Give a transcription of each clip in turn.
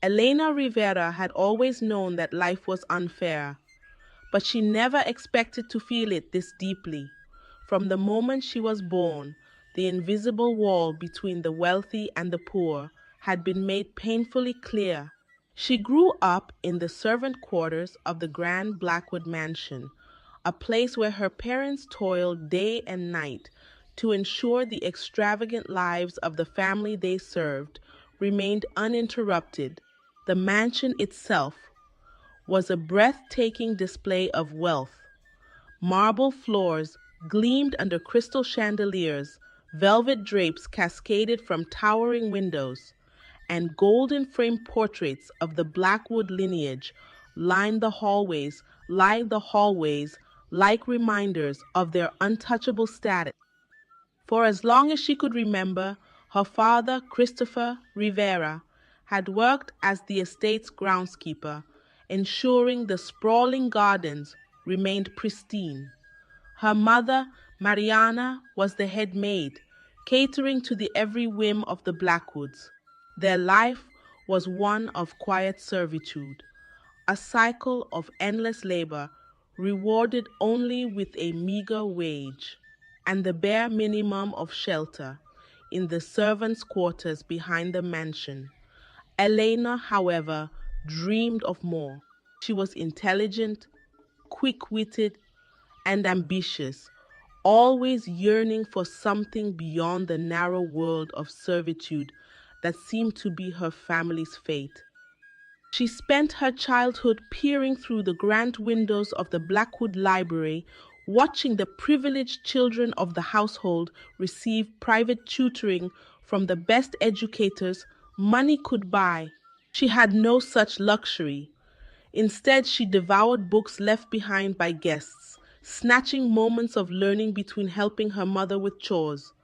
Elena Rivera had always known that life was unfair, but she never expected to feel it this deeply. From the moment she was born, the invisible wall between the wealthy and the poor had been made painfully clear. She grew up in the servant quarters of the grand Blackwood mansion, a place where her parents toiled day and night to ensure the extravagant lives of the family they served remained uninterrupted. The mansion itself was a breathtaking display of wealth. Marble floors gleamed under crystal chandeliers, velvet drapes cascaded from towering windows, and golden framed portraits of the Blackwood lineage lined the hallways like reminders of their untouchable status. For as long as she could remember, her father, Christopher Rivera, had worked as the estate's groundskeeper, ensuring the sprawling gardens remained pristine. Her mother, Mariana, was the head maid, catering to the every whim of the Blackwoods. Their life was one of quiet servitude, a cycle of endless labor rewarded only with a meager wage and the bare minimum of shelter in the servants' quarters behind the mansion. Elena, however, dreamed of more. She was intelligent, quick witted, and ambitious, always yearning for something beyond the narrow world of servitude that seemed to be her family's fate. She spent her childhood peering through the grand windows of the Blackwood Library, watching the privileged children of the household receive private tutoring from the best educators money could buy. She had no such luxury. Instead, she devoured books left behind by guests, snatching moments of learning between helping her mother with chores.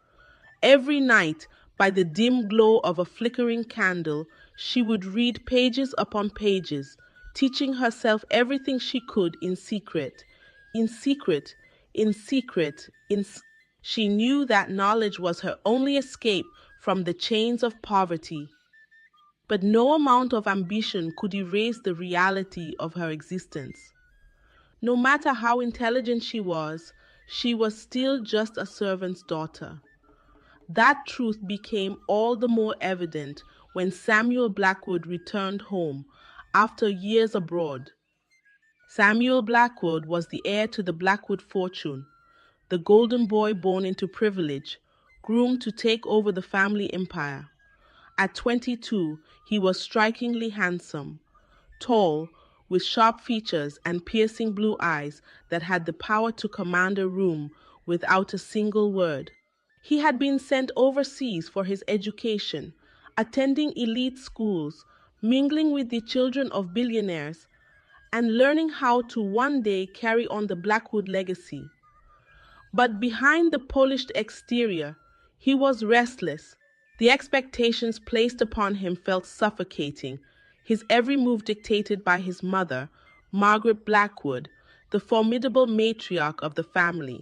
Every night, by the dim glow of a flickering candle, she would read pages upon pages, teaching herself everything she could in secret. In secret, in secret, she knew that knowledge was her only escape from the chains of poverty. But no amount of ambition could erase the reality of her existence. No matter how intelligent she was still just a servant's daughter. That truth became all the more evident when Samuel Blackwood returned home after years abroad. Samuel Blackwood was the heir to the Blackwood fortune, the golden boy born into privilege, groomed to take over the family empire. At 22, he was strikingly handsome, tall, with sharp features and piercing blue eyes that had the power to command a room without a single word. He had been sent overseas for his education, attending elite schools, mingling with the children of billionaires, and learning how to one day carry on the Blackwood legacy. But behind the polished exterior, he was restless. The expectations placed upon him felt suffocating, his every move dictated by his mother, Margaret Blackwood, the formidable matriarch of the family.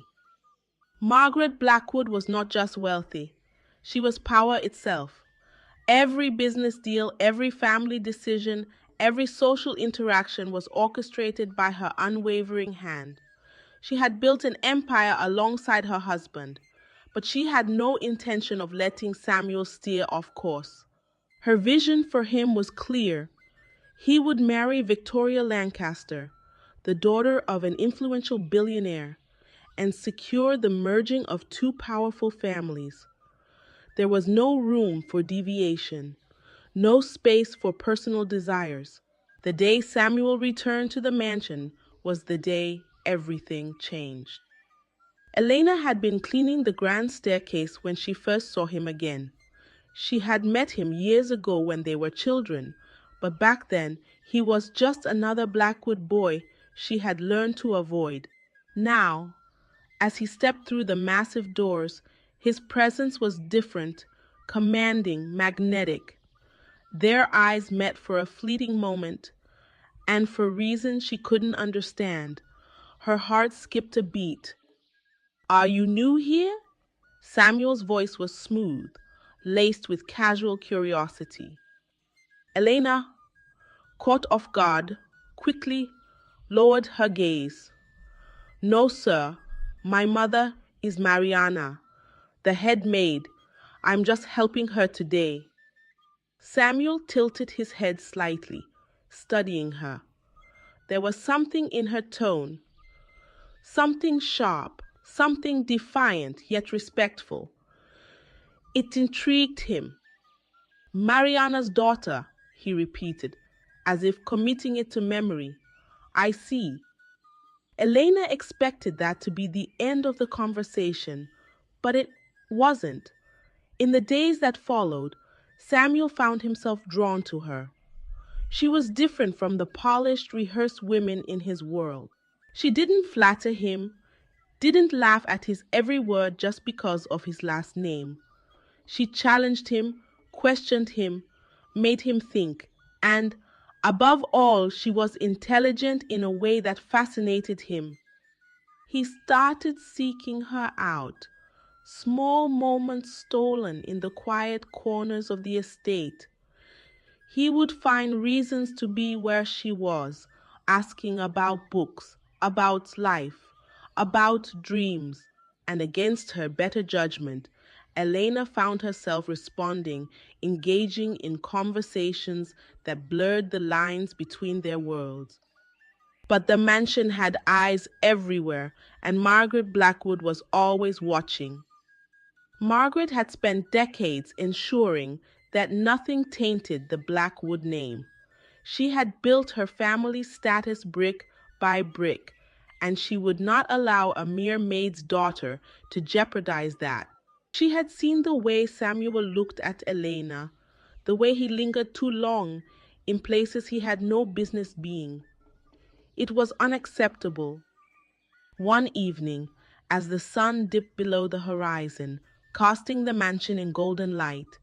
Margaret Blackwood was not just wealthy, she was power itself. Every business deal, every family decision, every social interaction was orchestrated by her unwavering hand. She had built an empire alongside her husband, but she had no intention of letting Samuel steer off course. Her vision for him was clear. He would marry Victoria Lancaster, the daughter of an influential billionaire, and secure the merging of two powerful families. There was no room for deviation, no space for personal desires. The day Samuel returned to the mansion was the day everything changed. Elena had been cleaning the grand staircase when she first saw him again. She had met him years ago when they were children, but back then he was just another Blackwood boy she had learned to avoid. Now, as he stepped through the massive doors, his presence was different, commanding, magnetic. Their eyes met for a fleeting moment, and for reasons she couldn't understand, her heart skipped a beat. "Are you new here?" Samuel's voice was smooth, laced with casual curiosity. Elena, caught off guard, quickly lowered her gaze. "No, sir. My mother is Mariana, the head maid. I'm just helping her today." Samuel tilted his head slightly, studying her. There was something in her tone, something sharp, something defiant yet respectful. It intrigued him. "Mariana's daughter," he repeated, as if committing it to memory. "I see." Elena expected that to be the end of the conversation, but it wasn't. In the days that followed, Samuel found himself drawn to her. She was different from the polished, rehearsed women in his world. She didn't flatter him, didn't laugh at his every word just because of his last name. She challenged him, questioned him, made him think, and, above all, she was intelligent in a way that fascinated him. He started seeking her out, small moments stolen in the quiet corners of the estate. He would find reasons to be where she was, asking about books, about life, about dreams, and against her better judgment, Elena found herself responding, engaging in conversations that blurred the lines between their worlds. But the mansion had eyes everywhere, and Margaret Blackwood was always watching. Margaret had spent decades ensuring that nothing tainted the Blackwood name. She had built her family's status brick by brick, and she would not allow a mere maid's daughter to jeopardize that. She had seen the way Samuel looked at Elena, the way he lingered too long in places he had no business being. It was unacceptable. One evening, as the sun dipped below the horizon, casting the mansion in golden light,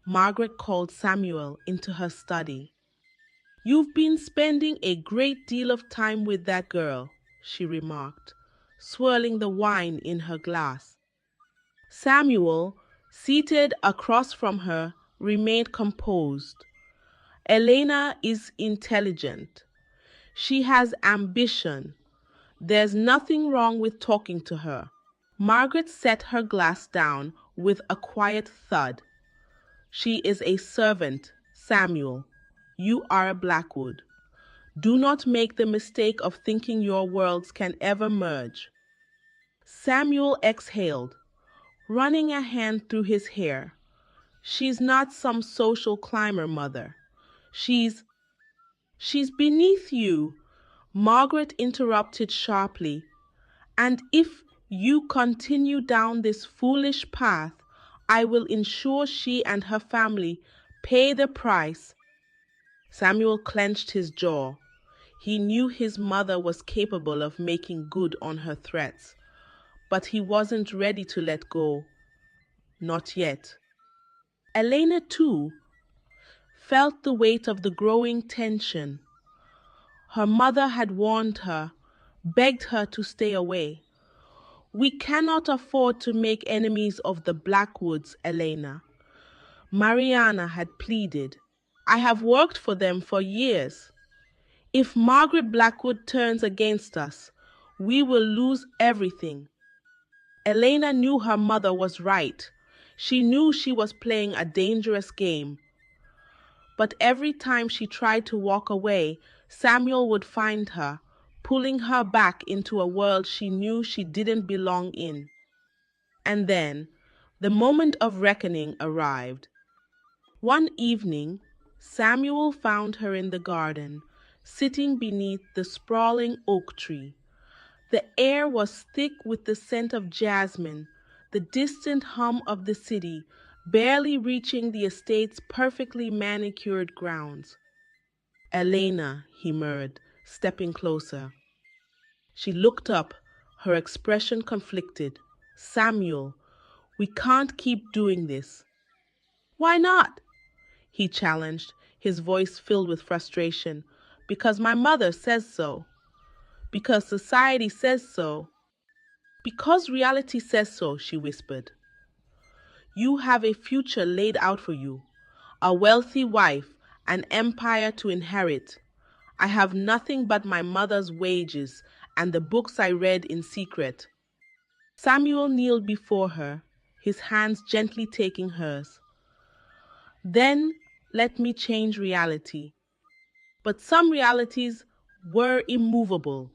Margaret called Samuel into her study. "You've been spending a great deal of time with that girl," she remarked, swirling the wine in her glass. Samuel, seated across from her, remained composed. "Elena is intelligent. She has ambition. There's nothing wrong with talking to her." Margaret set her glass down with a quiet thud. "She is a servant, Samuel. You are a Blackwood. Do not make the mistake of thinking your worlds can ever merge." Samuel exhaled, running a hand through his hair. "She's not some social climber, Mother. She's beneath you," Margaret interrupted sharply. "And if you continue down this foolish path, I will ensure she and her family pay the price." Samuel clenched his jaw. He knew his mother was capable of making good on her threats, but he wasn't ready to let go. Not yet. Elena, too, felt the weight of the growing tension. Her mother had warned her, begged her to stay away. "We cannot afford to make enemies of the Blackwoods, Elena," Mariana had pleaded. "I have worked for them for years. If Margaret Blackwood turns against us, we will lose everything." Elena knew her mother was right. She knew she was playing a dangerous game. But every time she tried to walk away, Samuel would find her, pulling her back into a world she knew she didn't belong in. And then, the moment of reckoning arrived. One evening, Samuel found her in the garden, sitting beneath the sprawling oak tree. The air was thick with the scent of jasmine, the distant hum of the city, barely reaching the estate's perfectly manicured grounds. "Elena," he murmured, stepping closer. She looked up, her expression conflicted. "Samuel, we can't keep doing this." "Why not?" he challenged, his voice filled with frustration. "Because my mother says so. Because society says so. Because reality says so," she whispered. "You have a future laid out for you, a wealthy wife, an empire to inherit. I have nothing but my mother's wages and the books I read in secret. Samuel kneeled before her, his hands gently taking hers. Then let me change reality. But some realities were immovable.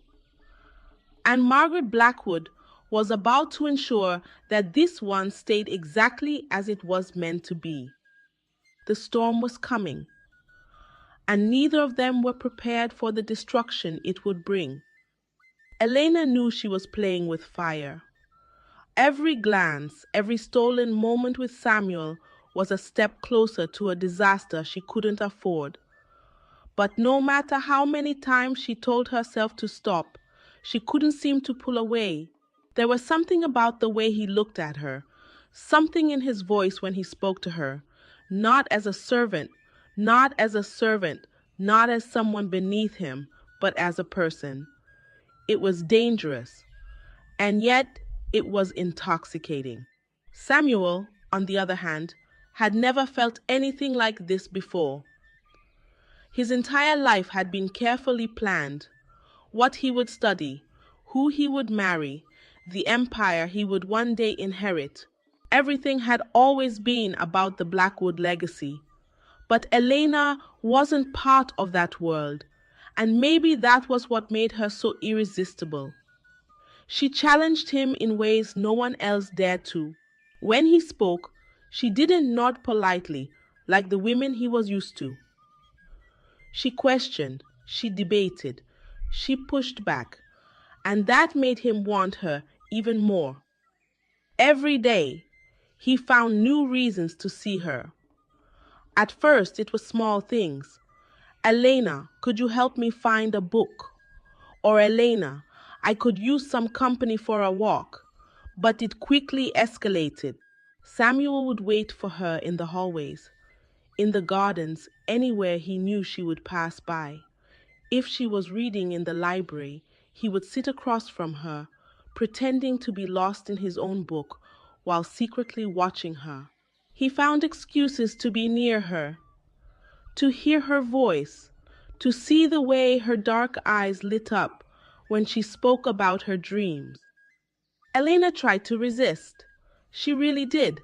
And Margaret Blackwood was about to ensure that this one stayed exactly as it was meant to be. The storm was coming, and neither of them were prepared for the destruction it would bring. Elena knew she was playing with fire. Every glance, every stolen moment with Samuel was a step closer to a disaster she couldn't afford. But no matter how many times she told herself to stop, she couldn't seem to pull away. There was something about the way he looked at her, something in his voice when he spoke to her, not as a servant, not as a servant, not as someone beneath him, but as a person. It was dangerous, and yet it was intoxicating. Samuel, on the other hand, had never felt anything like this before. His entire life had been carefully planned. What he would study, who he would marry, the empire he would one day inherit. Everything had always been about the Blackwood legacy. But Elena wasn't part of that world, and maybe that was what made her so irresistible. She challenged him in ways no one else dared to. When he spoke, she didn't nod politely like the women he was used to. She questioned, she debated, she pushed back, and that made him want her even more. Every day, he found new reasons to see her. At first, it was small things. Elena, could you help me find a book? Or Elena, I could use some company for a walk. But it quickly escalated. Samuel would wait for her in the hallways, in the gardens, anywhere he knew she would pass by. If she was reading in the library, he would sit across from her, pretending to be lost in his own book while secretly watching her. He found excuses to be near her, to hear her voice, to see the way her dark eyes lit up when she spoke about her dreams. Elena tried to resist. She really did.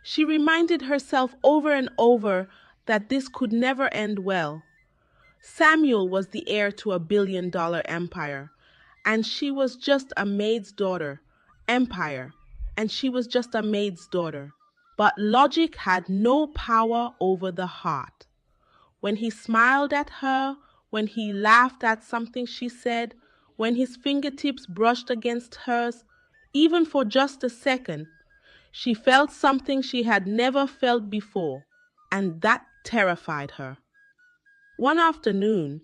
She reminded herself over and over that this could never end well. Samuel was the heir to $1 billion empire, and she was just a maid's daughter. Empire, and she was just a maid's daughter. But logic had no power over the heart. When he smiled at her, when he laughed at something she said, when his fingertips brushed against hers, even for just a second, she felt something she had never felt before, and that terrified her. One afternoon,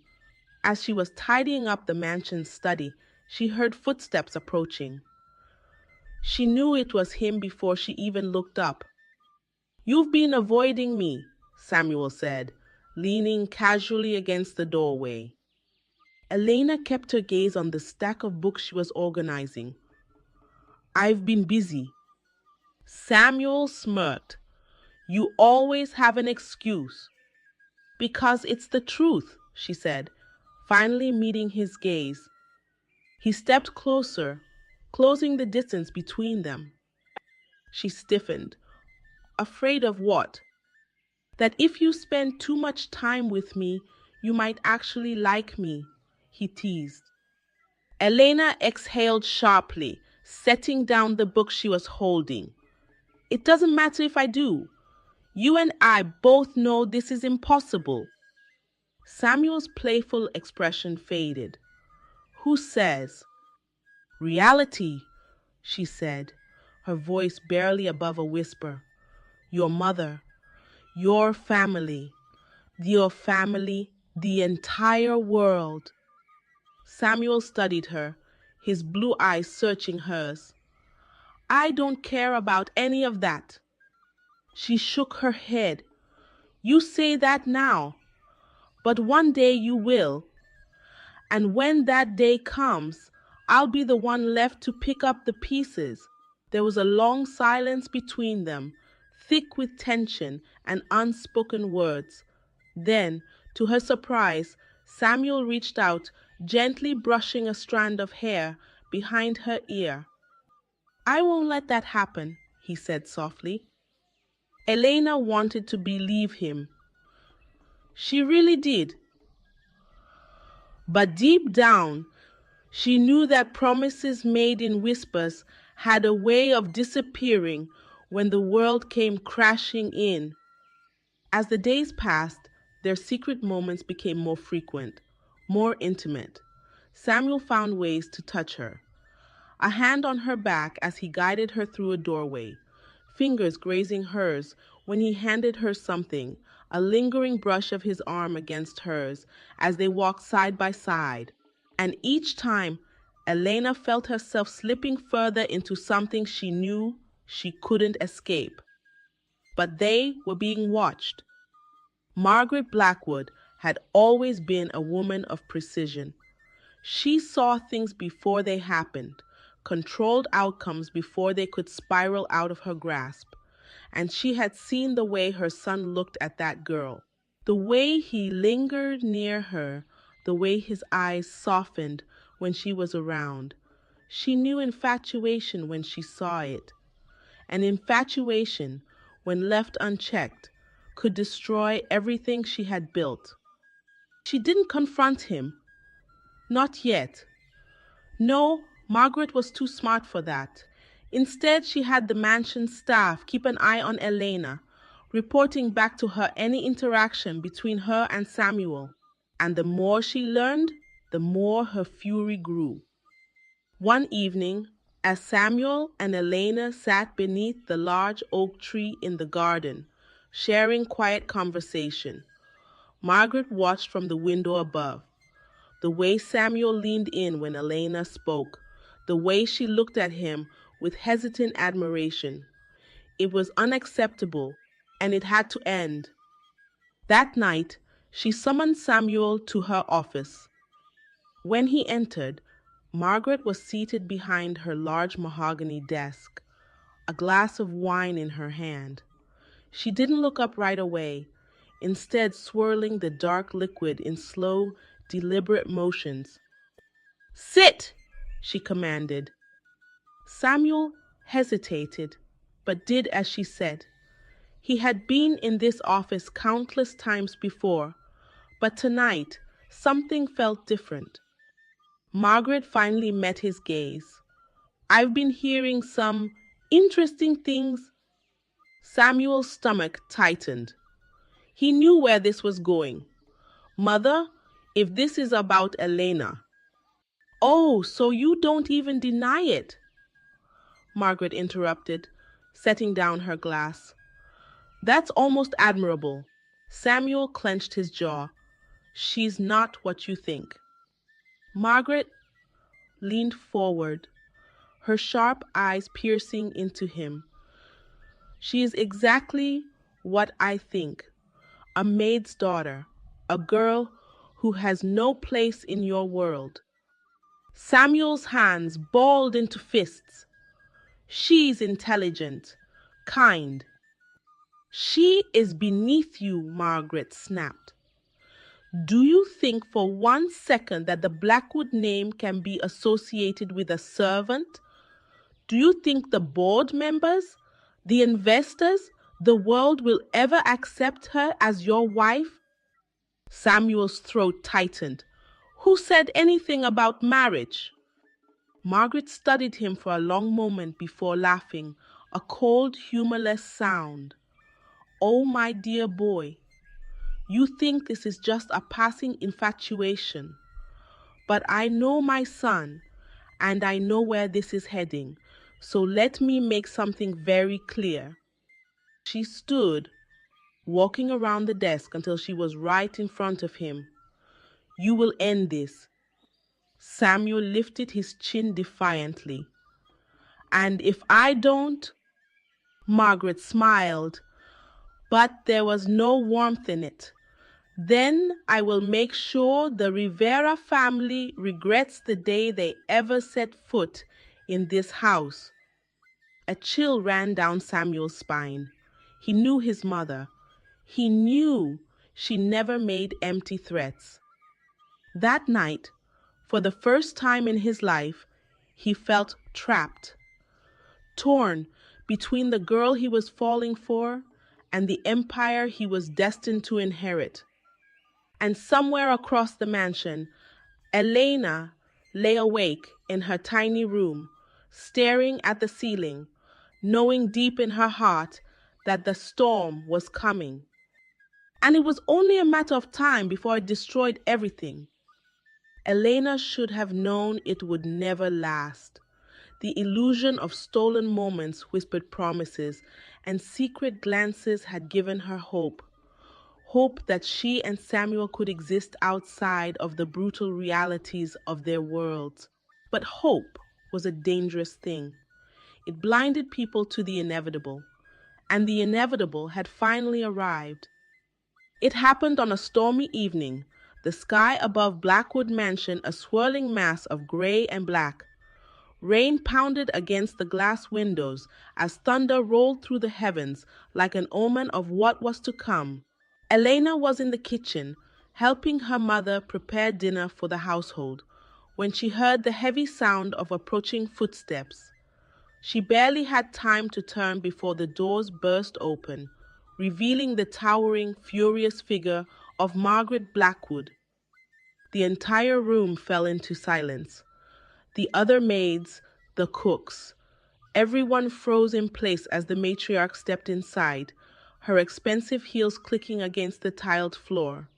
as she was tidying up the mansion's study, she heard footsteps approaching. She knew it was him before she even looked up. "You've been avoiding me," Samuel said, leaning casually against the doorway. Elena kept her gaze on the stack of books she was organizing. "I've been busy." Samuel smirked. "You always have an excuse." "Because it's the truth," she said, finally meeting his gaze. He stepped closer, closing the distance between them. She stiffened. "Afraid of what?" "That if you spend too much time with me, you might actually like me," he teased. Elena exhaled sharply, setting down the book she was holding. "It doesn't matter if I do. You and I both know this is impossible." Samuel's playful expression faded. "Who says?" "Reality," she said, her voice barely above a whisper. "Your mother, your family, the entire world." Samuel studied her, his blue eyes searching hers. "I don't care about any of that." She shook her head. "You say that now, but one day you will. And when that day comes, I'll be the one left to pick up the pieces." There was a long silence between them, thick with tension and unspoken words. Then, to her surprise, Samuel reached out, gently brushing a strand of hair behind her ear. "I won't let that happen," he said softly. Elena wanted to believe him. She really did. But deep down, she knew that promises made in whispers had a way of disappearing when the world came crashing in. As the days passed, their secret moments became more frequent, more intimate. Samuel found ways to touch her. A hand on her back as he guided her through a doorway, fingers grazing hers when he handed her something, a lingering brush of his arm against hers as they walked side by side. And each time, Elena felt herself slipping further into something she knew she couldn't escape. But they were being watched. Margaret Blackwood had always been a woman of precision. She saw things before they happened, controlled outcomes before they could spiral out of her grasp. And she had seen the way her son looked at that girl, the way he lingered near her, the way his eyes softened when she was around. She knew infatuation when she saw it. And infatuation, when left unchecked, could destroy everything she had built. She didn't confront him. Not yet. No, Margaret was too smart for that. Instead, she had the mansion staff keep an eye on Elena, reporting back to her any interaction between her and Samuel. And the more she learned, the more her fury grew. One evening, as Samuel and Elena sat beneath the large oak tree in the garden, sharing quiet conversation, Margaret watched from the window above. The way Samuel leaned in when Elena spoke, the way she looked at him with hesitant admiration. It was unacceptable, and it had to end. That night, she summoned Samuel to her office. When he entered, Margaret was seated behind her large mahogany desk, a glass of wine in her hand. She didn't look up right away, instead swirling the dark liquid in slow, deliberate motions. "Sit," she commanded. Samuel hesitated, but did as she said. He had been in this office countless times before, but tonight something felt different. Margaret finally met his gaze. "I've been hearing some interesting things." Samuel's stomach tightened. He knew where this was going. "Mother, if this is about Elena." "Oh, so you don't even deny it?" Margaret interrupted, setting down her glass. "That's almost admirable." Samuel clenched his jaw. "She's not what you think." Margaret leaned forward, her sharp eyes piercing into him. "She is exactly what I think. A maid's daughter, a girl who has no place in your world." Samuel's hands balled into fists. "She's intelligent, kind." "She is beneath you," Margaret snapped. "Do you think for 1 second that the Blackwood name can be associated with a servant? Do you think the board members, the investors, the world will ever accept her as your wife?" Samuel's throat tightened. "Who said anything about marriage?" Margaret studied him for a long moment before laughing, a cold, humorless sound. "Oh, my dear boy, you think this is just a passing infatuation. But I know my son, and I know where this is heading, so let me make something very clear." She stood, walking around the desk until she was right in front of him. "You will end this." Samuel lifted his chin defiantly. "And if I don't?" Margaret smiled, but there was no warmth in it. "Then I will make sure the Rivera family regrets the day they ever set foot in this house." A chill ran down Samuel's spine. He knew his mother. He knew she never made empty threats. That night, for the first time in his life, he felt trapped, torn between the girl he was falling for and the empire he was destined to inherit. And somewhere across the mansion, Elena lay awake in her tiny room, staring at the ceiling, knowing deep in her heart that the storm was coming. And it was only a matter of time before it destroyed everything. Elena should have known it would never last. The illusion of stolen moments, whispered promises, and secret glances had given her hope. Hope that she and Samuel could exist outside of the brutal realities of their worlds. But hope was a dangerous thing. It blinded people to the inevitable, and the inevitable had finally arrived. It happened on a stormy evening, the sky above Blackwood Mansion a swirling mass of gray and black. Rain pounded against the glass windows as thunder rolled through the heavens like an omen of what was to come. Elena was in the kitchen, helping her mother prepare dinner for the household, when she heard the heavy sound of approaching footsteps. She barely had time to turn before the doors burst open, revealing the towering, furious figure of Margaret Blackwood. The entire room fell into silence. The other maids, the cooks, everyone froze in place as the matriarch stepped inside, her expensive heels clicking against the tiled floor.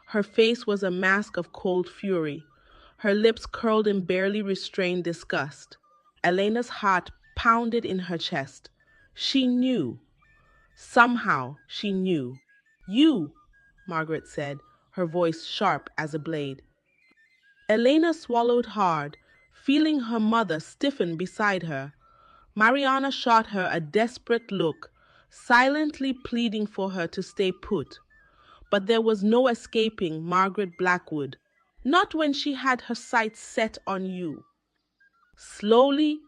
Her face was a mask of cold fury, her lips curled in barely restrained disgust. Elena's heart pounded in her chest. She knew. Somehow she knew. "You," Margaret said, her voice sharp as a blade. Elena swallowed hard, feeling her mother stiffen beside her. Mariana shot her a desperate look, silently pleading for her to stay put. But there was no escaping Margaret Blackwood, not when she had her sights set on you. Slowly,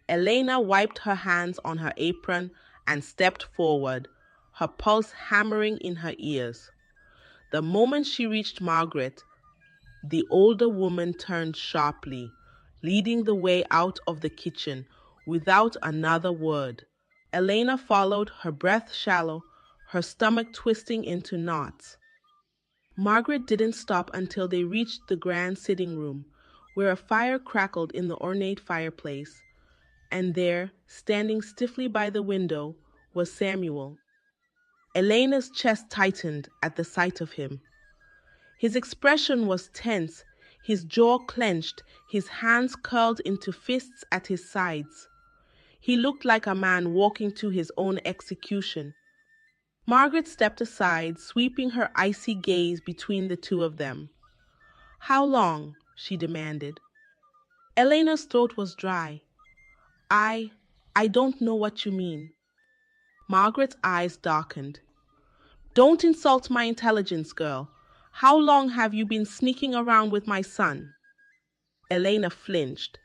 Elena wiped her hands on her apron and stepped forward, her pulse hammering in her ears. The moment she reached Margaret, the older woman turned sharply, leading the way out of the kitchen without another word. Elena followed, her breath shallow, her stomach twisting into knots. Margaret didn't stop until they reached the grand sitting room, where a fire crackled in the ornate fireplace, and there, standing stiffly by the window, was Samuel. Elena's chest tightened at the sight of him. His expression was tense, his jaw clenched, his hands curled into fists at his sides. He looked like a man walking to his own execution. Margaret stepped aside, sweeping her icy gaze between the two of them. "How long?" she demanded. Elena's throat was dry. I don't know what you mean." Margaret's eyes darkened. "Don't insult my intelligence, girl. How long have you been sneaking around with my son?" Elena flinched.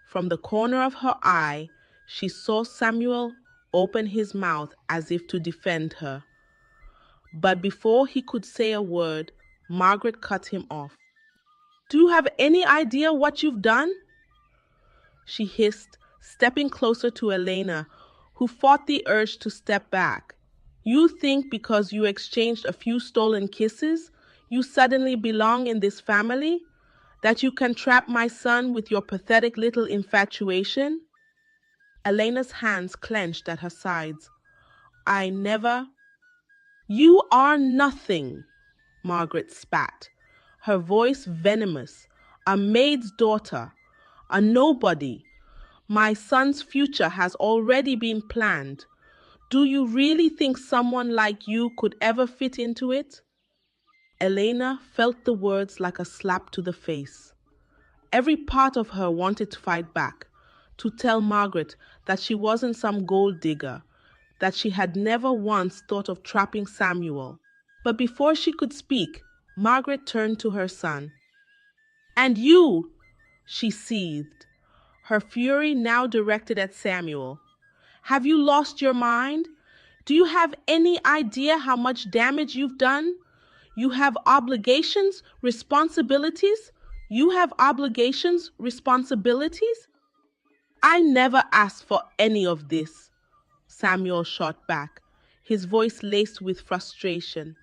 From the corner of her eye, she saw Samuel open his mouth as if to defend her. But before he could say a word, Margaret cut him off. "Do you have any idea what you've done?" she hissed, stepping closer to Elena, who fought the urge to step back. "You think because you exchanged a few stolen kisses, you suddenly belong in this family? That you can trap my son with your pathetic little infatuation?" Elena's hands clenched at her sides. "I never—" "You are nothing," Margaret spat, her voice venomous. "A maid's daughter, a nobody. My son's future has already been planned. Do you really think someone like you could ever fit into it?" Elena felt the words like a slap to the face. Every part of her wanted to fight back, to tell Margaret that she wasn't some gold digger, that she had never once thought of trapping Samuel. But before she could speak, Margaret turned to her son. "And you," she seethed, her fury now directed at Samuel. "Have you lost your mind? Do you have any idea how much damage you've done? You have obligations, responsibilities? You have obligations, responsibilities? I never asked for any of this, Samuel shot back, his voice laced with frustration.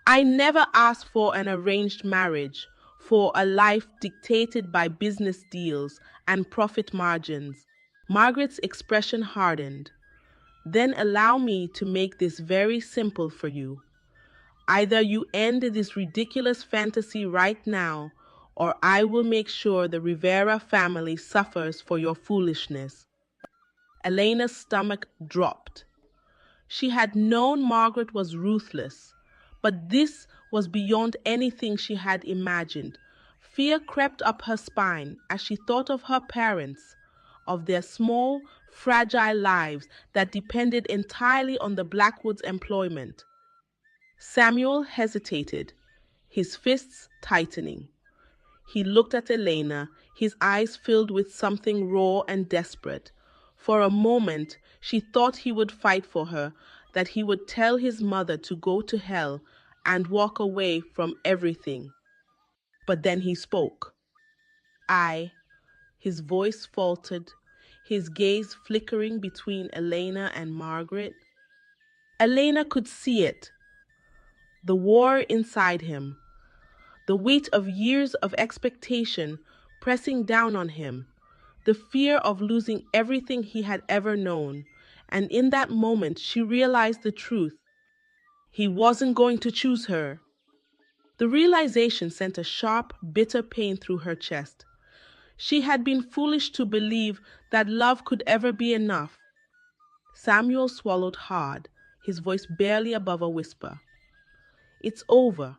I never asked for an arranged marriage, for a life dictated by business deals and profit margins. Margaret's expression hardened. Then allow me to make this very simple for you. Either you end this ridiculous fantasy right now, or I will make sure the Rivera family suffers for your foolishness. Elena's stomach dropped. She had known Margaret was ruthless, but this was beyond anything she had imagined. Fear crept up her spine as she thought of her parents, of their small, fragile lives that depended entirely on the Blackwood's employment. Samuel hesitated, his fists tightening. He looked at Elena, his eyes filled with something raw and desperate. For a moment, she thought he would fight for her, that he would tell his mother to go to hell and walk away from everything. But then he spoke. I, his voice faltered, his gaze flickering between Elena and Margaret. Elena could see it, the war inside him, the weight of years of expectation pressing down on him, the fear of losing everything he had ever known. And in that moment, she realized the truth. He wasn't going to choose her. The realization sent a sharp, bitter pain through her chest. She had been foolish to believe that love could ever be enough. Samuel swallowed hard, his voice barely above a whisper. It's over.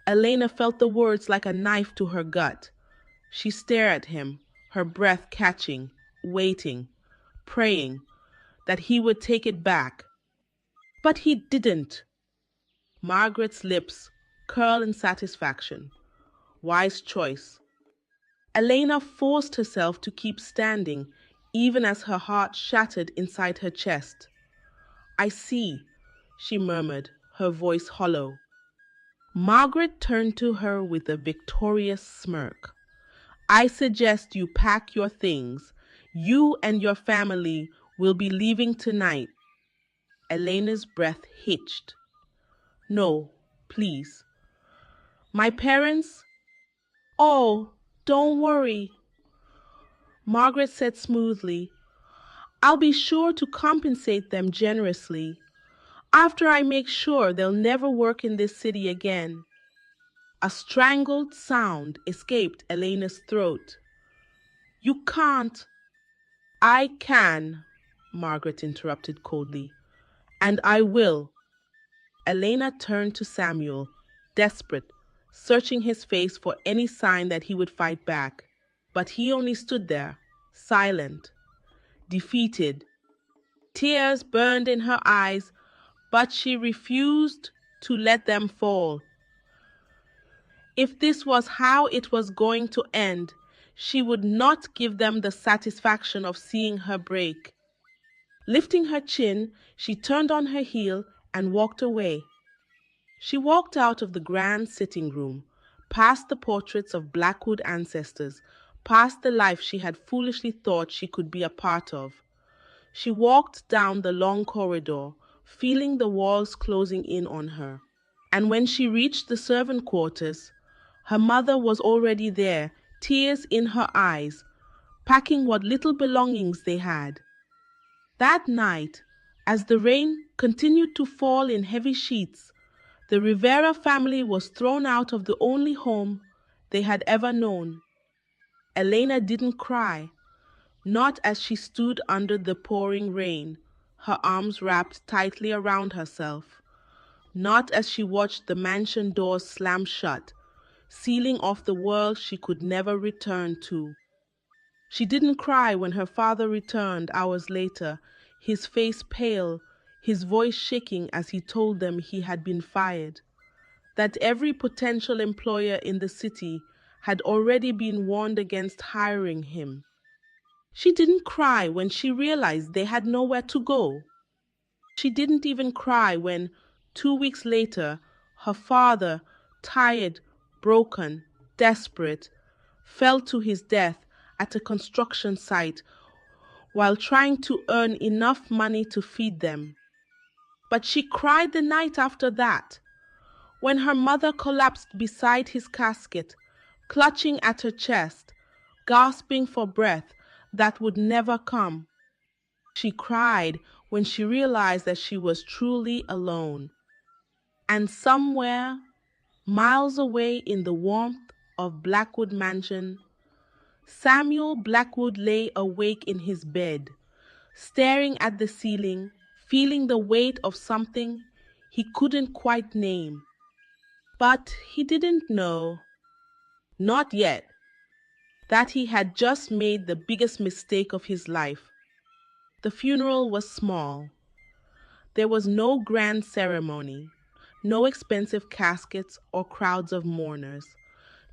Elena felt the words like a knife to her gut. She stared at him, her breath catching, waiting, praying that he would take it back. But he didn't. Margaret's lips curled in satisfaction. Wise choice. Elena forced herself to keep standing, even as her heart shattered inside her chest. I see, she murmured, her voice hollow. Margaret turned to her with a victorious smirk. I suggest you pack your things. You and your family will be leaving tonight. Elena's breath hitched. No, please. My parents? Oh, don't worry, Margaret said smoothly. I'll be sure to compensate them generously, after I make sure they'll never work in this city again. A strangled sound escaped Elena's throat. You can't. I can, Margaret interrupted coldly. And I will. Elena turned to Samuel, desperate, searching his face for any sign that he would fight back. But he only stood there, silent, defeated. Tears burned in her eyes, but she refused to let them fall. If this was how it was going to end, she would not give them the satisfaction of seeing her break. Lifting her chin, she turned on her heel and walked away. She walked out of the grand sitting room, past the portraits of Blackwood ancestors, past the life she had foolishly thought she could be a part of. She walked down the long corridor, feeling the walls closing in on her. And when she reached the servant quarters, her mother was already there, tears in her eyes, packing what little belongings they had. That night, as the rain continued to fall in heavy sheets, the Rivera family was thrown out of the only home they had ever known. Elena didn't cry, not as she stood under the pouring rain, her arms wrapped tightly around herself, not as she watched the mansion doors slam shut, sealing off the world she could never return to. She didn't cry when her father returned hours later, his face pale, his voice shaking as he told them he had been fired, that every potential employer in the city had already been warned against hiring him. She didn't cry when she realized they had nowhere to go. She didn't even cry when, 2 weeks later, Her father, tired, broken, desperate, fell to his death at a construction site while trying to earn enough money to feed them. But she cried the night after that, when her mother collapsed beside his casket, clutching at her chest, gasping for breath that would never come. She cried when she realized that she was truly alone. And somewhere, miles away in the warmth of Blackwood Mansion, Samuel Blackwood lay awake in his bed, staring at the ceiling, feeling the weight of something he couldn't quite name. But he didn't know, not yet, that he had just made the biggest mistake of his life. The funeral was small. There was no grand ceremony, no expensive caskets or crowds of mourners.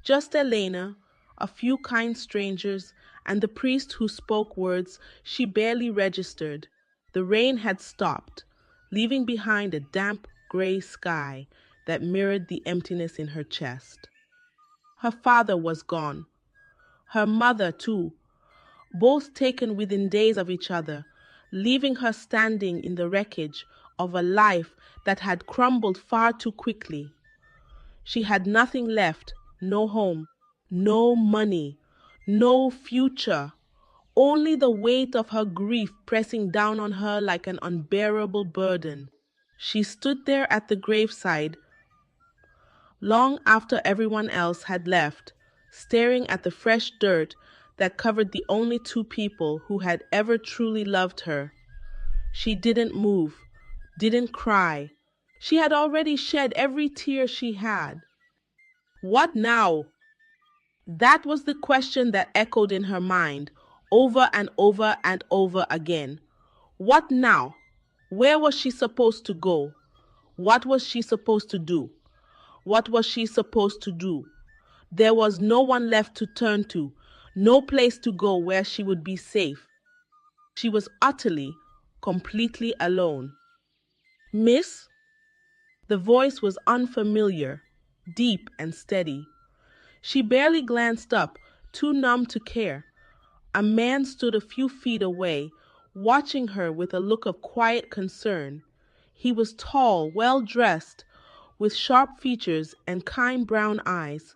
Just Elena, a few kind strangers, and the priest who spoke words she barely registered. The rain had stopped, leaving behind a damp, gray sky that mirrored the emptiness in her chest. Her father was gone. Her mother, too, both taken within days of each other, leaving her standing in the wreckage of a life that had crumbled far too quickly. She had nothing left, no home, no money, no future, only the weight of her grief pressing down on her like an unbearable burden. She stood there at the graveside, long after everyone else had left, staring at the fresh dirt that covered the only two people who had ever truly loved her. She didn't move, didn't cry. She had already shed every tear she had. What now? That was the question that echoed in her mind, over and over and over again. What now? Where was she supposed to go? What was she supposed to do? What was she supposed to do? There was no one left to turn to, no place to go where she would be safe. She was utterly, completely alone. Miss? The voice was unfamiliar, deep and steady. She barely glanced up, too numb to care. A man stood a few feet away, watching her with a look of quiet concern. He was tall, well-dressed, with sharp features and kind brown eyes.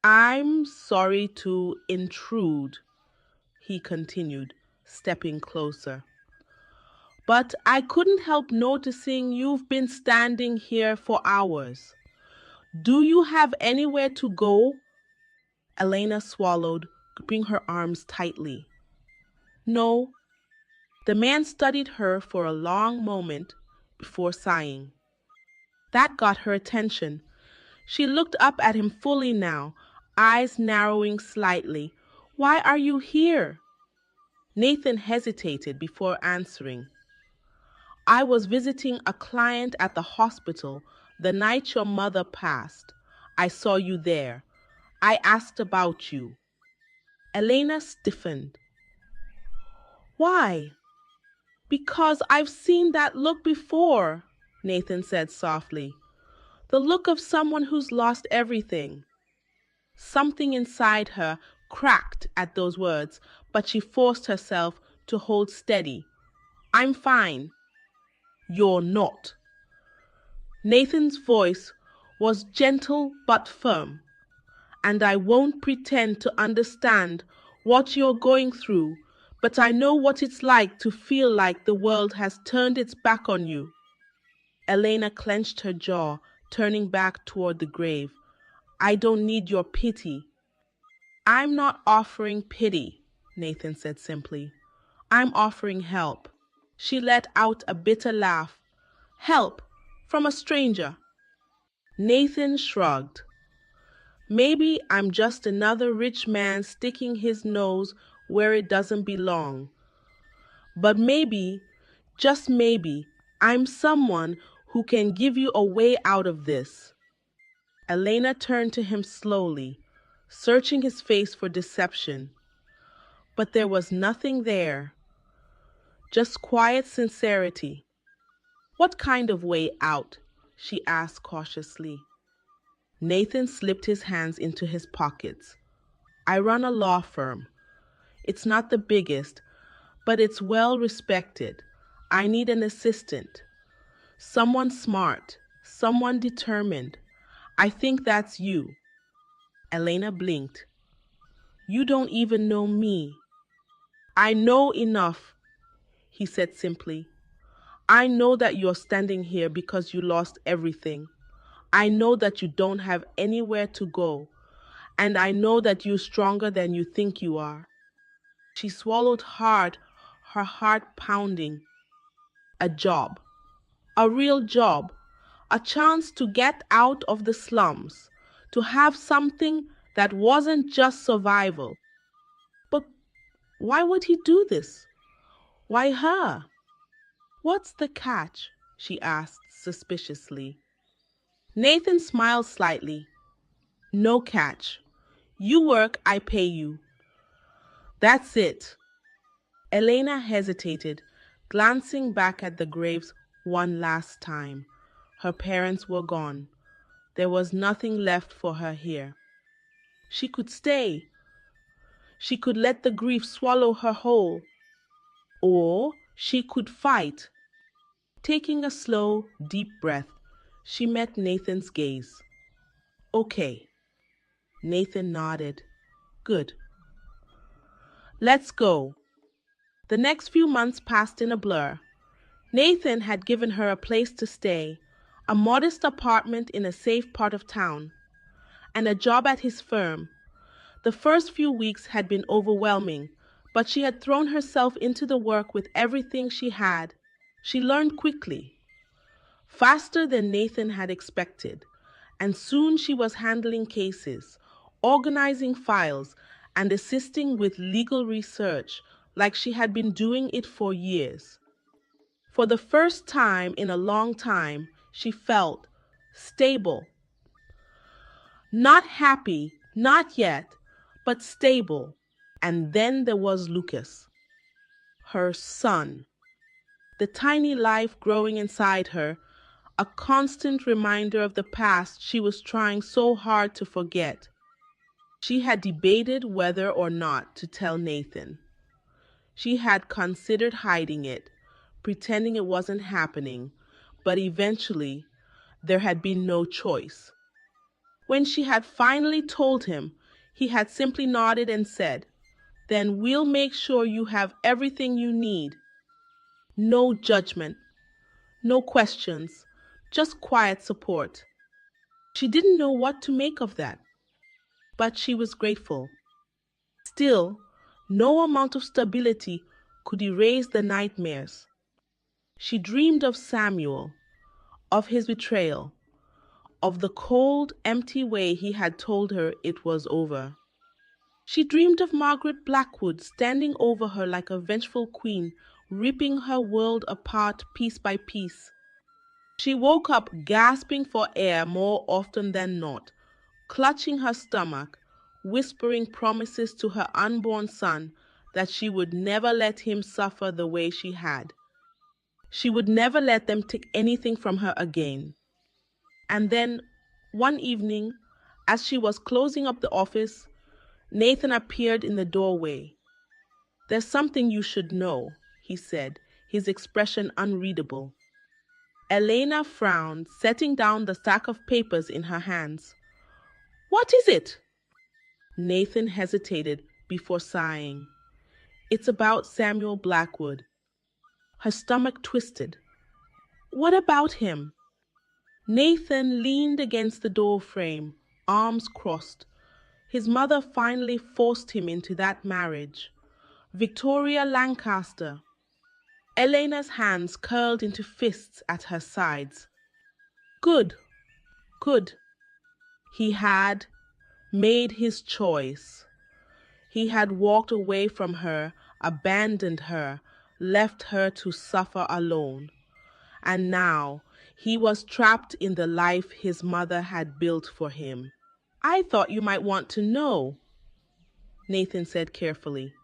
"I'm sorry to intrude," he continued, stepping closer. "But I couldn't help noticing you've been standing here for hours. Do you have anywhere to go?" Elena swallowed, gripping her arms tightly. "No." The man studied her for a long moment before sighing. That got her attention. She looked up at him fully now, eyes narrowing slightly. "Why are you here?" Nathan hesitated before answering. "I was visiting a client at the hospital the night your mother passed. I saw you there. I asked about you." Elena stiffened. "Why?" "Because I've seen that look before," Nathan said softly. "The look of someone who's lost everything." Something inside her cracked at those words, but she forced herself to hold steady. "I'm fine." "You're not." Nathan's voice was gentle but firm. "And I won't pretend to understand what you're going through, but I know what it's like to feel like the world has turned its back on you." Elena clenched her jaw, turning back toward the grave. "I don't need your pity." "I'm not offering pity," Nathan said simply. "I'm offering help." She let out a bitter laugh. "Help? From a stranger?" Nathan shrugged. "Maybe I'm just another rich man sticking his nose where it doesn't belong. But maybe, just maybe, I'm someone who can give you a way out of this." Elena turned to him slowly, searching his face for deception. But there was nothing there, just quiet sincerity. "What kind of way out?" she asked cautiously. Nathan slipped his hands into his pockets. I run a law firm. It's not the biggest, but it's well respected. I need an assistant. Someone smart, someone determined. I think that's you. Elena blinked. You don't even know me. I know enough, he said simply. I know that you're standing here because you lost everything. I know that you don't have anywhere to go. And I know that you're stronger than you think you are. She swallowed hard, her heart pounding. A job. A real job. A chance to get out of the slums. To have something that wasn't just survival. But why would he do this? Why her? What's the catch? She asked suspiciously. Nathan smiled slightly. No catch. You work, I pay you. That's it. Elena hesitated, glancing back at the graves one last time. Her parents were gone. There was nothing left for her here. She could stay. She could let the grief swallow her whole. Or she could fight. Taking a slow, deep breath, she met Nathan's gaze. Okay. Nathan nodded. Good. Let's go. The next few months passed in a blur. Nathan had given her a place to stay, a modest apartment in a safe part of town, and a job at his firm. The first few weeks had been overwhelming, but she had thrown herself into the work with everything she had. She learned quickly, faster than Nathan had expected, and soon she was handling cases, organizing files, and assisting with legal research like she had been doing it for years. For the first time in a long time, she felt stable. Not happy, not yet, but stable. And then there was Lucas, her son, the tiny life growing inside her, a constant reminder of the past she was trying so hard to forget. She had debated whether or not to tell Nathan. She had considered hiding it, pretending it wasn't happening, but eventually there had been no choice. When she had finally told him, he had simply nodded and said, Then we'll make sure you have everything you need. No judgment, no questions, just quiet support. She didn't know what to make of that, but she was grateful. Still, no amount of stability could erase the nightmares. She dreamed of Samuel, of his betrayal, of the cold, empty way he had told her it was over. She dreamed of Margaret Blackwood standing over her like a vengeful queen, ripping her world apart piece by piece. She woke up gasping for air more often than not, clutching her stomach, whispering promises to her unborn son that she would never let him suffer the way she had. She would never let them take anything from her again. And then, one evening, as she was closing up the office, Nathan appeared in the doorway. There's something you should know, he said, his expression unreadable. Elena frowned, setting down the stack of papers in her hands. What is it? Nathan hesitated before sighing. It's about Samuel Blackwood. Her stomach twisted. What about him? Nathan leaned against the door frame, arms crossed. His mother finally forced him into that marriage. Victoria Lancaster. Elena's hands curled into fists at her sides. Good, good. He had made his choice. He had walked away from her, abandoned her, left her to suffer alone. And now he was trapped in the life his mother had built for him. I thought you might want to know, Nathan said carefully.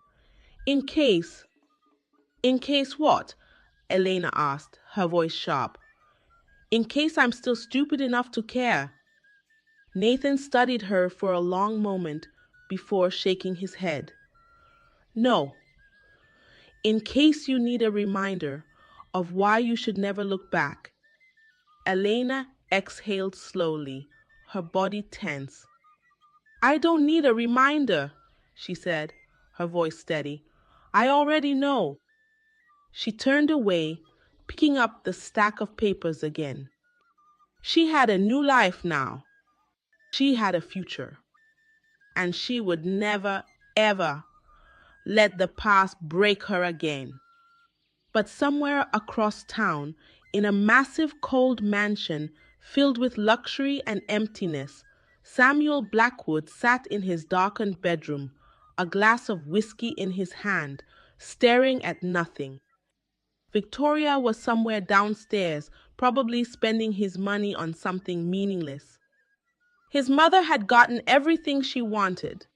In case what? Elena asked, her voice sharp. In case I'm still stupid enough to care. Nathan studied her for a long moment before shaking his head. No, in case you need a reminder of why you should never look back. Elena exhaled slowly, her body tense. I don't need a reminder, she said, her voice steady. I already know. She turned away, picking up the stack of papers again. She had a new life now. She had a future. And she would never, ever let the past break her again. But somewhere across town, in a massive cold mansion filled with luxury and emptiness, Samuel Blackwood sat in his darkened bedroom, a glass of whiskey in his hand, staring at nothing. Victoria was somewhere downstairs, probably spending his money on something meaningless. His mother had gotten everything she wanted,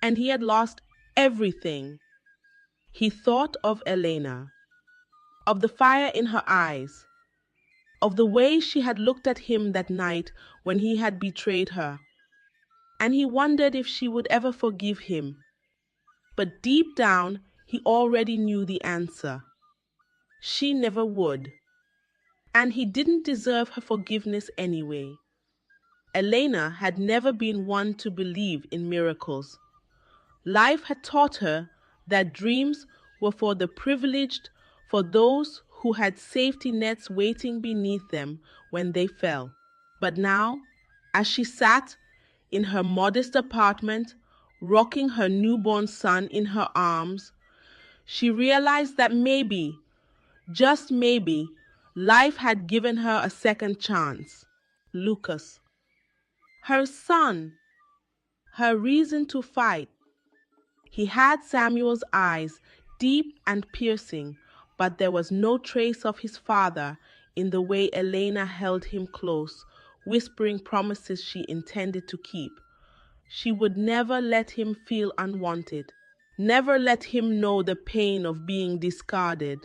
and he had lost everything. He thought of Elena, of the fire in her eyes, of the way she had looked at him that night when he had betrayed her, and he wondered if she would ever forgive him. But deep down, he already knew the answer. She never would. And he didn't deserve her forgiveness anyway. Elena had never been one to believe in miracles. Life had taught her that dreams were for the privileged, for those who had safety nets waiting beneath them when they fell. But now, as she sat in her modest apartment, rocking her newborn son in her arms, she realized that maybe, just maybe, life had given her a second chance. Lucas, her son, her reason to fight. He had Samuel's eyes, deep and piercing, but there was no trace of his father in the way Elena held him close, whispering promises she intended to keep. She would never let him feel unwanted, never let him know the pain of being discarded.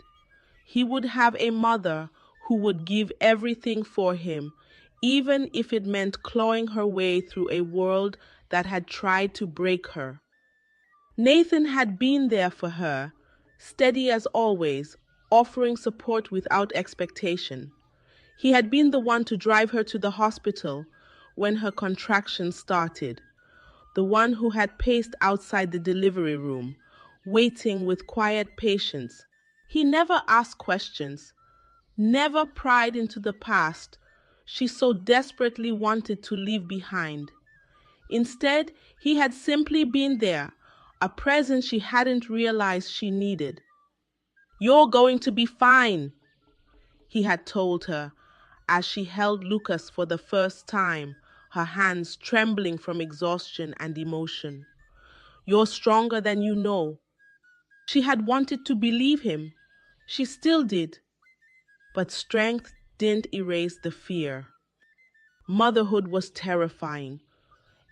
He would have a mother who would give everything for him, even if it meant clawing her way through a world that had tried to break her. Nathan had been there for her, steady as always, offering support without expectation. He had been the one to drive her to the hospital when her contractions started, the one who had paced outside the delivery room, waiting with quiet patience. He never asked questions, never pried into the past she so desperately wanted to leave behind. Instead, he had simply been there, a presence she hadn't realized she needed. You're going to be fine, he had told her as she held Lucas for the first time, her hands trembling from exhaustion and emotion. You're stronger than you know. She had wanted to believe him. She still did. But strength didn't erase the fear. Motherhood was terrifying.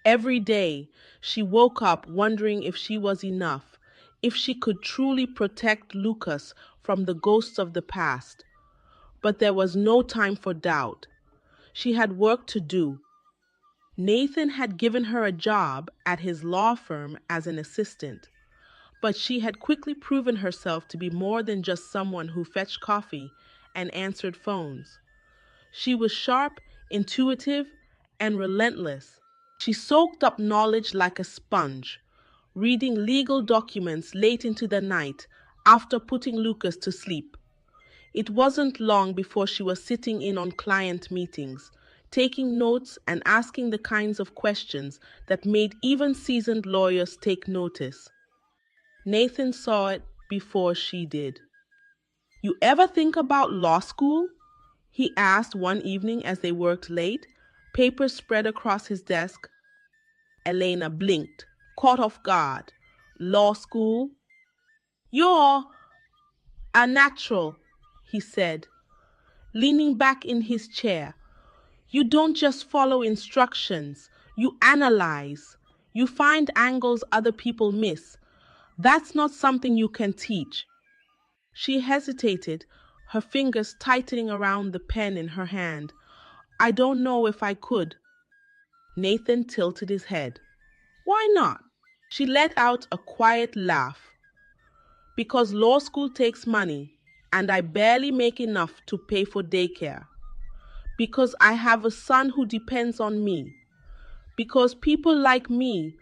Every day, she woke up wondering if she was enough, if she could truly protect Lucas from the ghosts of the past. But there was no time for doubt. She had work to do. Nathan had given her a job at his law firm as an assistant, but she had quickly proven herself to be more than just someone who fetched coffee and answered phones. She was sharp, intuitive, and relentless. She soaked up knowledge like a sponge, reading legal documents late into the night after putting Lucas to sleep. It wasn't long before she was sitting in on client meetings, taking notes and asking the kinds of questions that made even seasoned lawyers take notice. Nathan saw it before she did. You ever think about law school? He asked one evening as they worked late, papers spread across his desk. Elena blinked, caught off guard. Law school? You're a natural, he said, leaning back in his chair. You don't just follow instructions, you analyze. You find angles other people miss. That's not something you can teach. She hesitated, her fingers tightening around the pen in her hand. "I don't know if I could." Nathan tilted his head. "Why not?" She let out a quiet laugh. "Because law school takes money, and I barely make enough to pay for daycare. Because I have a son who depends on me. Because people like me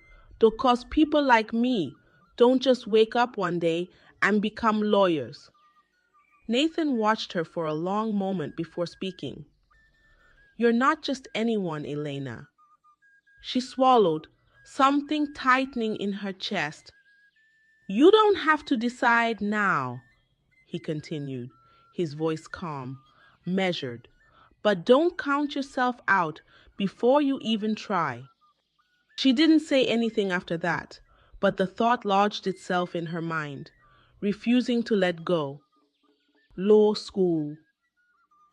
don't just wake up one day and become lawyers." Nathan watched her for a long moment before speaking. "You're not just anyone, Elena." She swallowed, something tightening in her chest. "You don't have to decide now," he continued, his voice calm, measured. "But don't count yourself out before you even try." She didn't say anything after that, but the thought lodged itself in her mind, refusing to let go. Law school.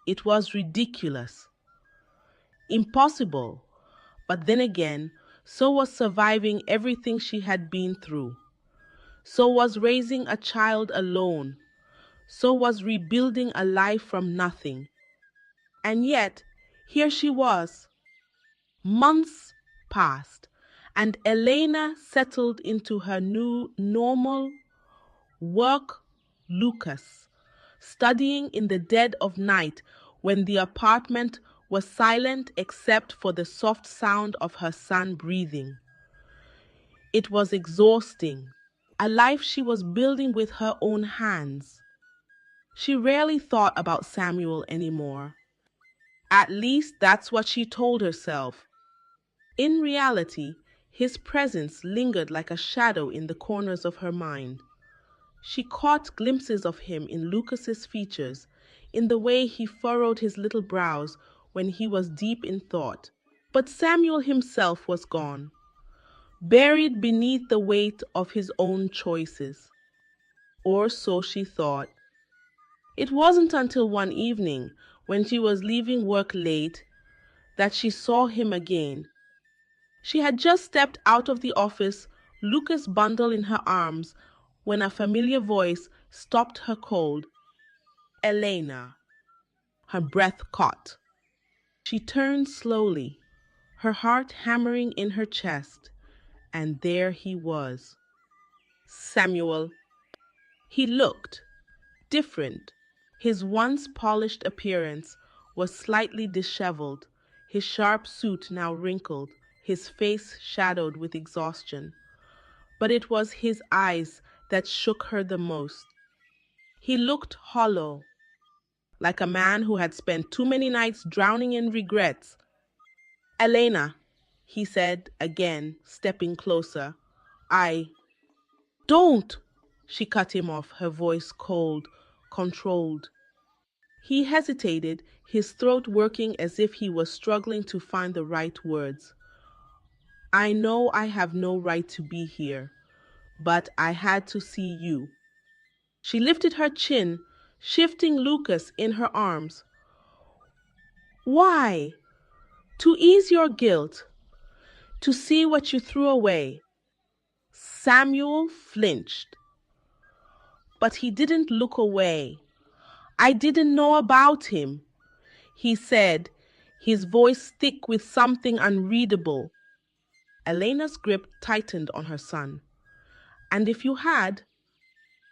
It was ridiculous. Impossible. But then again, so was surviving everything she had been through. So was raising a child alone. So was rebuilding a life from nothing. And yet, here she was. Months passed, and Elena settled into her new normal work, Lucas, studying in the dead of night when the apartment was silent except for the soft sound of her son breathing. It was exhausting, a life she was building with her own hands. She rarely thought about Samuel anymore. At least that's what she told herself. In reality, his presence lingered like a shadow in the corners of her mind. She caught glimpses of him in Lucas's features, in the way he furrowed his little brows when he was deep in thought. But Samuel himself was gone, buried beneath the weight of his own choices. Or so she thought. It wasn't until one evening, when she was leaving work late, that she saw him again. She had just stepped out of the office, Lucas' bundle in her arms, when a familiar voice stopped her cold. "Elena." Her breath caught. She turned slowly, her heart hammering in her chest, and there he was. Samuel. He looked different. His once polished appearance was slightly disheveled, his sharp suit now wrinkled, his face shadowed with exhaustion. But it was his eyes that shook her the most. He looked hollow, like a man who had spent too many nights drowning in regrets. "Elena," he said again, stepping closer. "I—" "Don't!" She cut him off, her voice cold, controlled. He hesitated, his throat working as if he was struggling to find the right words. "I know I have no right to be here, but I had to see you." She lifted her chin, shifting Lucas in her arms. "Why?" "To ease your guilt, to see what you threw away." Samuel flinched, but he didn't look away. "I didn't know about him," he said, his voice thick with something unreadable. Elena's grip tightened on her son. "And if you had—"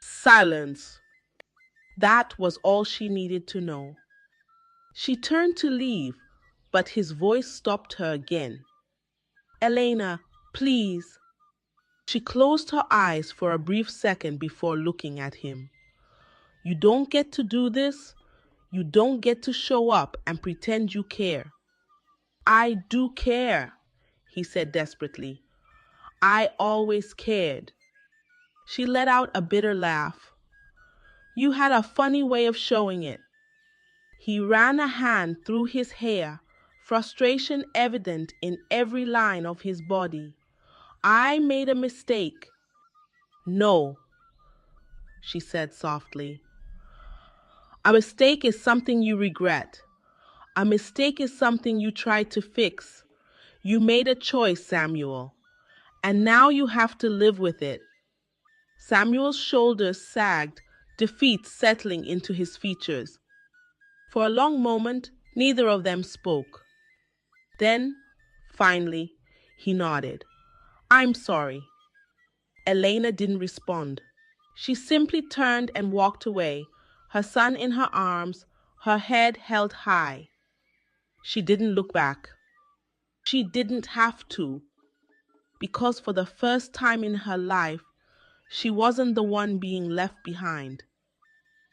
Silence. That was all she needed to know. She turned to leave, but his voice stopped her again. "Elena, please." She closed her eyes for a brief second before looking at him. "You don't get to do this. You don't get to show up and pretend you care." "I do care," he said desperately. "I always cared." She let out a bitter laugh. "You had a funny way of showing it." He ran a hand through his hair, frustration evident in every line of his body. "I made a mistake." "No," she said softly. "A mistake is something you regret. A mistake is something you tried to fix. You made a choice, Samuel, and now you have to live with it." Samuel's shoulders sagged, defeat settling into his features. For a long moment, neither of them spoke. Then, finally, he nodded. "I'm sorry." Elena didn't respond. She simply turned and walked away, her son in her arms, her head held high. She didn't look back. She didn't have to, because for the first time in her life, she wasn't the one being left behind.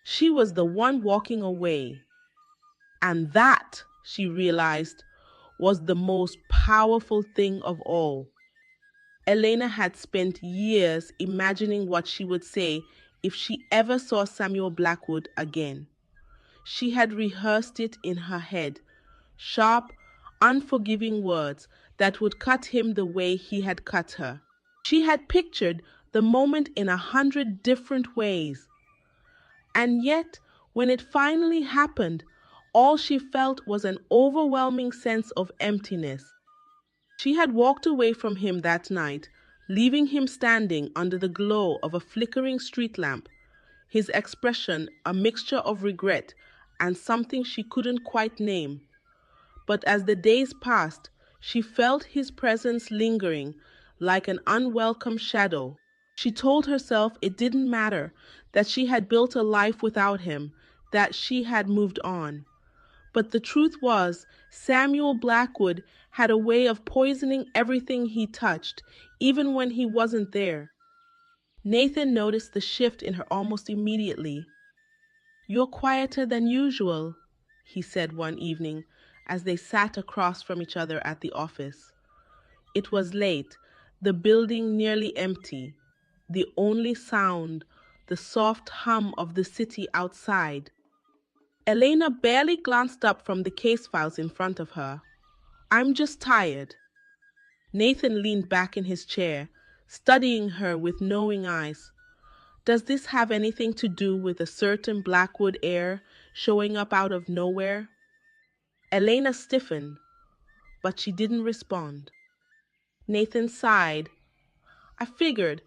She was the one walking away. And that, she realized, was the most powerful thing of all. Elena had spent years imagining what she would say if she ever saw Samuel Blackwood again. She had rehearsed it in her head, sharp, unforgiving words that would cut him the way he had cut her. She had pictured the moment in 100 different ways. And yet, when it finally happened, all she felt was an overwhelming sense of emptiness. She had walked away from him that night, leaving him standing under the glow of a flickering street lamp, his expression a mixture of regret and something she couldn't quite name. But as the days passed, she felt his presence lingering like an unwelcome shadow. She told herself it didn't matter, that she had built a life without him, that she had moved on. But the truth was, Samuel Blackwood had a way of poisoning everything he touched, even when he wasn't there. Nathan noticed the shift in her almost immediately. "You're quieter than usual," he said one evening as they sat across from each other at the office. It was late, the building nearly empty, the only sound, the soft hum of the city outside. Elena barely glanced up from the case files in front of her. "I'm just tired." Nathan leaned back in his chair, studying her with knowing eyes. "Does this have anything to do with a certain Blackwood heir showing up out of nowhere?" Elena stiffened, but she didn't respond. Nathan sighed. "I figured.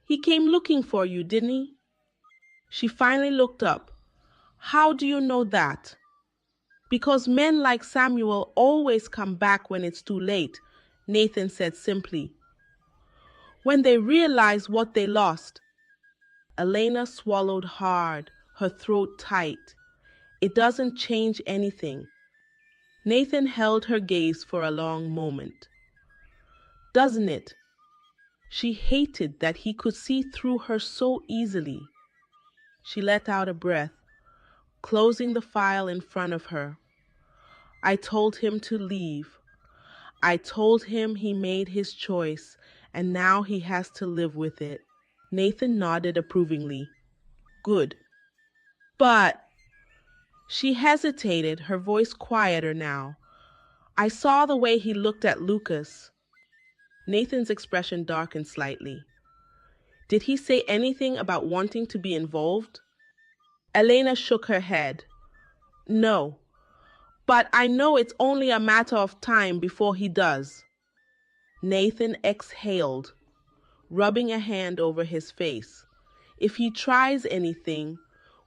He came looking for you, didn't he?" She finally looked up. "How do you know that?" "Because men like Samuel always come back when it's too late," Nathan said simply. "When they realize what they lost." Elena swallowed hard, her throat tight. "It doesn't change anything." Nathan held her gaze for a long moment. "Doesn't it?" She hated that he could see through her so easily. She let out a breath, closing the file in front of her. "I told him to leave. I told him he made his choice, and now he has to live with it." Nathan nodded approvingly. "Good." "But—" She hesitated, her voice quieter now. "I saw the way he looked at Lucas." Nathan's expression darkened slightly. "Did he say anything about wanting to be involved?" Elena shook her head. "No. But I know it's only a matter of time before he does." Nathan exhaled, rubbing a hand over his face. "If he tries anything,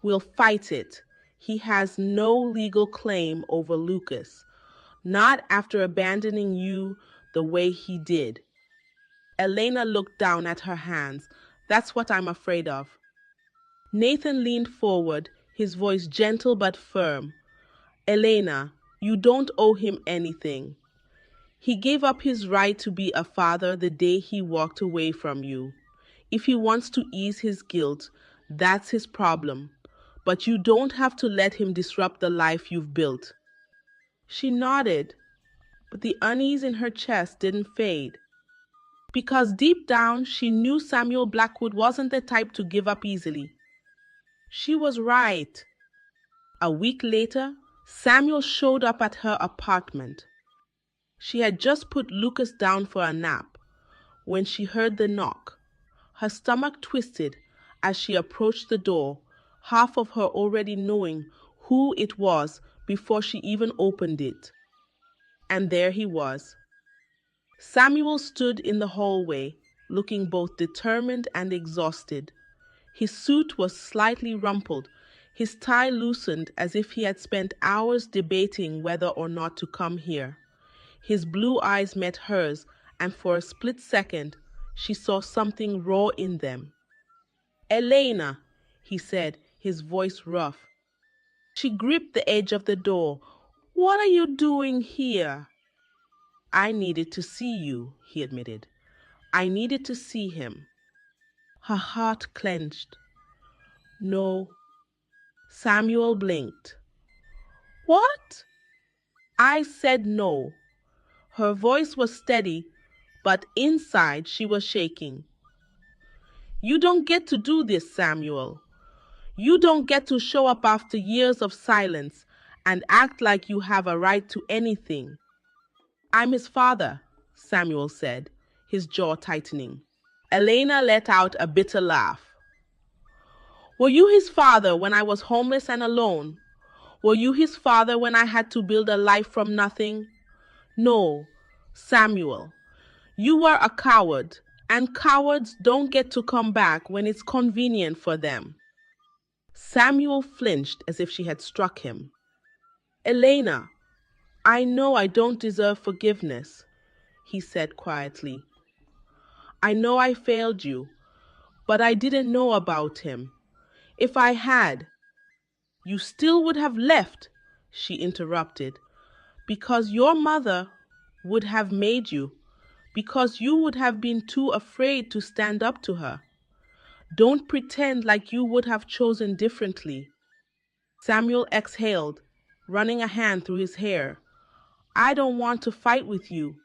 we'll fight it. He has no legal claim over Lucas, not after abandoning you the way he did." Elena looked down at her hands. "That's what I'm afraid of." Nathan leaned forward, his voice gentle but firm. "Elena, you don't owe him anything. He gave up his right to be a father the day he walked away from you. If he wants to ease his guilt, that's his problem. But you don't have to let him disrupt the life you've built." She nodded, but the unease in her chest didn't fade. Because deep down, she knew Samuel Blackwood wasn't the type to give up easily. She was right. A week later, Samuel showed up at her apartment. She had just put Lucas down for a nap when she heard the knock. Her stomach twisted as she approached the door, half of her already knowing who it was before she even opened it. And there he was. Samuel stood in the hallway, looking both determined and exhausted. His suit was slightly rumpled, his tie loosened as if he had spent hours debating whether or not to come here. His blue eyes met hers, and for a split second, she saw something raw in them. "Elena," he said, his voice rough. She gripped the edge of the door. "What are you doing here?" "I needed to see you," he admitted. "I needed to see him." Her heart clenched. "No." Samuel blinked. "What?" "I said no." Her voice was steady, but inside she was shaking. "You don't get to do this, Samuel. You don't get to show up after years of silence and act like you have a right to anything." "I'm his father," Samuel said, his jaw tightening. Elena let out a bitter laugh. "Were you his father when I was homeless and alone? Were you his father when I had to build a life from nothing? No, Samuel. You were a coward, and cowards don't get to come back when it's convenient for them." Samuel flinched as if she had struck him. "Elena, I know I don't deserve forgiveness," he said quietly. "I know I failed you, but I didn't know about him. If I had—" "You still would have left," she interrupted, "because your mother would have made you, because you would have been too afraid to stand up to her. Don't pretend like you would have chosen differently." Samuel exhaled, running a hand through his hair. "I don't want to fight with you."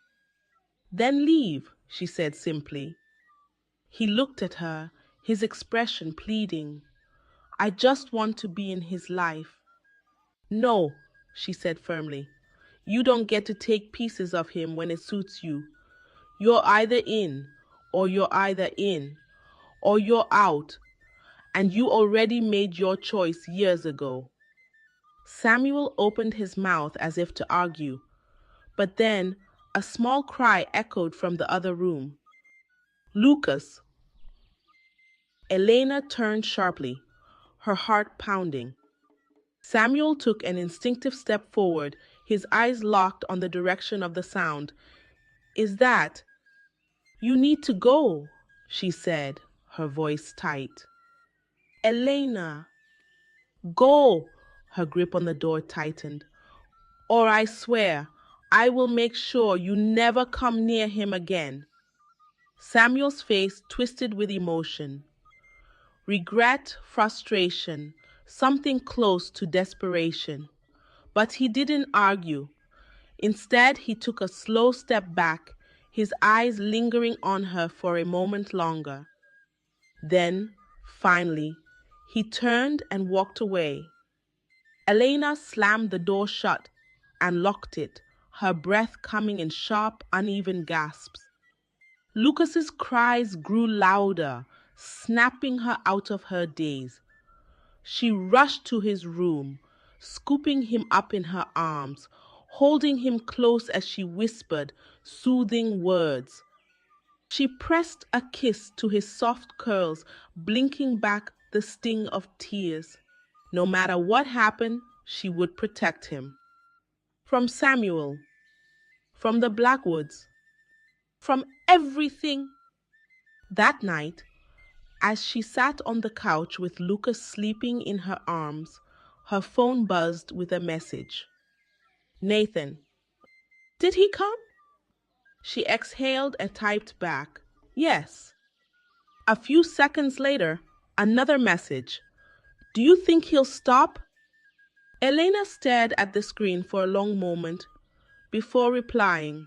"Then leave," she said simply. He looked at her, his expression pleading. "I just want to be in his life." "No," she said firmly. "You don't get to take pieces of him when it suits you. You're either in, or you're either in, or you're out, and you already made your choice years ago." Samuel opened his mouth as if to argue, but then a small cry echoed from the other room. "Lucas!" Elena turned sharply, her heart pounding. Samuel took an instinctive step forward, his eyes locked on the direction of the sound. "Is that—" "You need to go," she said, her voice tight. "Elena!" "Go!" Her grip on the door tightened. "Or I swear I will make sure you never come near him again." Samuel's face twisted with emotion. Regret, frustration, something close to desperation. But he didn't argue. Instead, he took a slow step back, his eyes lingering on her for a moment longer. Then, finally, he turned and walked away. Elena slammed the door shut and locked it, her breath coming in sharp, uneven gasps. Lucas's cries grew louder, snapping her out of her daze. She rushed to his room, scooping him up in her arms, holding him close as she whispered soothing words. She pressed a kiss to his soft curls, blinking back the sting of tears. No matter what happened, she would protect him. From Samuel, from the Blackwoods, from everything. That night, as she sat on the couch with Lucas sleeping in her arms, her phone buzzed with a message. "Nathan." "Did he come?" She exhaled and typed back, "Yes." A few seconds later, another message. "Do you think he'll stop?" Elena stared at the screen for a long moment before replying,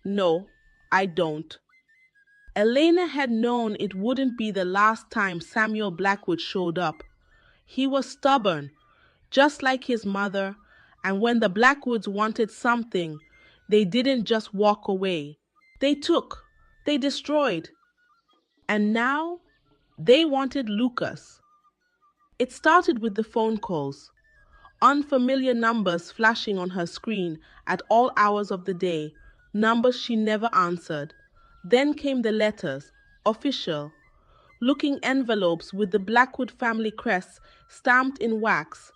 "No, I don't." Elena had known it wouldn't be the last time Samuel Blackwood showed up. He was stubborn, just like his mother, and when the Blackwoods wanted something, they didn't just walk away. They took, they destroyed. And now they wanted Lucas. It started with the phone calls, unfamiliar numbers flashing on her screen at all hours of the day, numbers she never answered. Then came the letters, official. looking envelopes with the Blackwood family crest stamped in wax,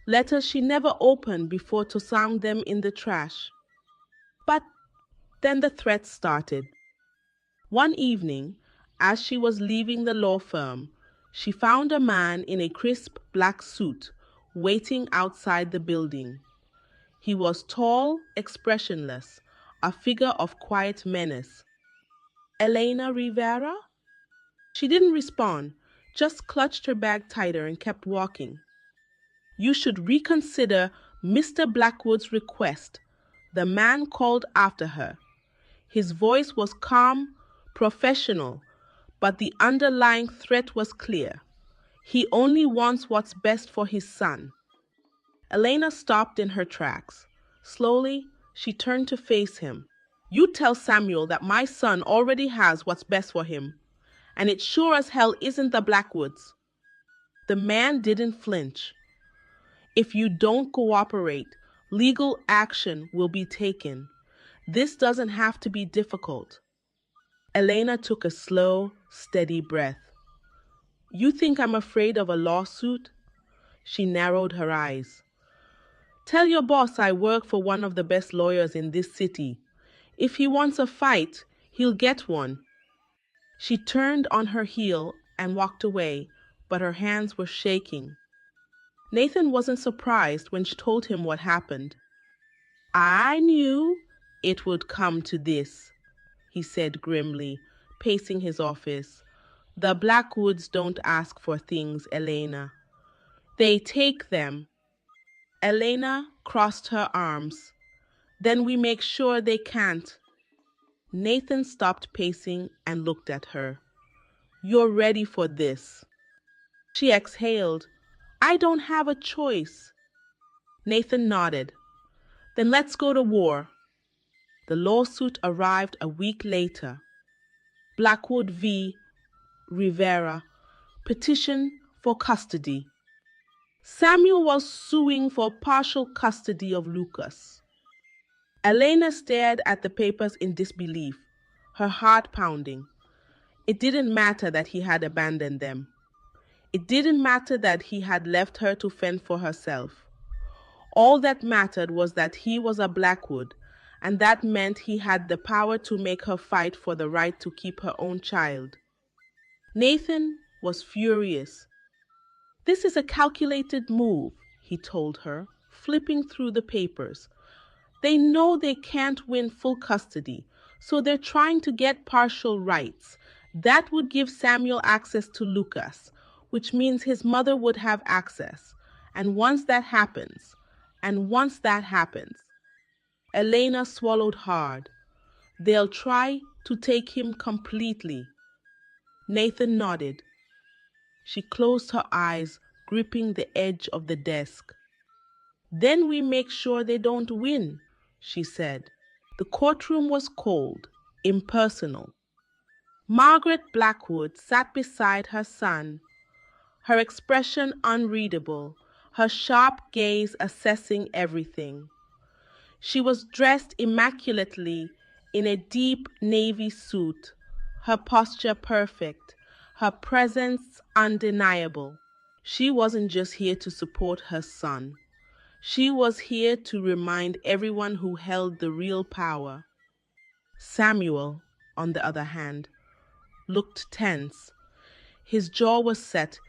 letters she never opened before to sound them in the trash. But then the threats started. One evening, as she was leaving the law firm, she found a man in a crisp black suit waiting outside the building. He was tall, expressionless, a figure of quiet menace. Elena Rivera? She didn't respond, just clutched her bag tighter and kept walking. You should reconsider Mr. Blackwood's request, the man called after her. His voice was calm, professional, but the underlying threat was clear. He only wants what's best for his son. Elena stopped in her tracks. Slowly, she turned to face him. You tell Samuel that my son already has what's best for him, and it sure as hell isn't the Blackwoods. The man didn't flinch. If you don't cooperate, legal action will be taken. This doesn't have to be difficult. Elena took a slow, steady breath. You think I'm afraid of a lawsuit? She narrowed her eyes. Tell your boss I work for one of the best lawyers in this city. If he wants a fight, he'll get one. She turned on her heel and walked away, but her hands were shaking. Nathan wasn't surprised when she told him what happened. I knew it would come to this, he said grimly, pacing his office. The Blackwoods don't ask for things, Elena. They take them. Elena crossed her arms. Then we make sure they can't. Nathan stopped pacing and looked at her. You're ready for this. She exhaled. I don't have a choice. Nathan nodded. Then let's go to war. The lawsuit arrived a week later. Blackwood v. Rivera, petition for custody. Samuel was suing for partial custody of Lucas. Elena stared at the papers in disbelief, her heart pounding. It didn't matter that he had abandoned them. It didn't matter that he had left her to fend for herself. All that mattered was that he was a Blackwood, and that meant he had the power to make her fight for the right to keep her own child. Nathan was furious. This is a calculated move, he told her, flipping through the papers. They know they can't win full custody, so they're trying to get partial rights. That would give Samuel access to Lucas, which means his mother would have access. And once that happens, Elena swallowed hard. They'll try to take him completely. Nathan nodded. She closed her eyes, gripping the edge of the desk. Then we make sure they don't win, she said. The courtroom was cold, impersonal. Margaret Blackwood sat beside her son, her expression unreadable, her sharp gaze assessing everything. She was dressed immaculately in a deep navy suit, her posture perfect, her presence undeniable. She wasn't just here to support her son. She was here to remind everyone who held the real power. Samuel, on the other hand, looked tense. His jaw was set,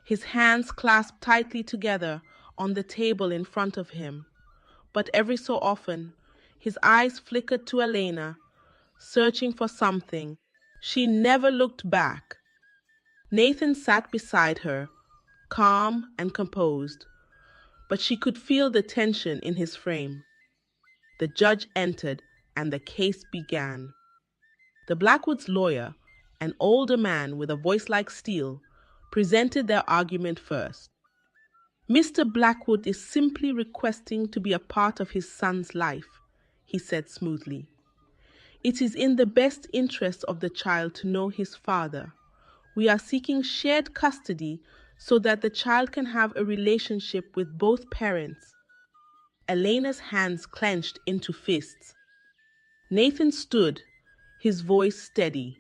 his hands clasped tightly together on the table in front of him. But every so often, his eyes flickered to Elena, searching for something. She never looked back. Nathan sat beside her, calm and composed, but she could feel the tension in his frame. The judge entered, and the case began. The Blackwoods' lawyer, an older man with a voice like steel, presented their argument first. Mr. Blackwood is simply requesting to be a part of his son's life, he said smoothly. It is in the best interest of the child to know his father. We are seeking shared custody so that the child can have a relationship with both parents. Elena's hands clenched into fists. Nathan stood, his voice steady.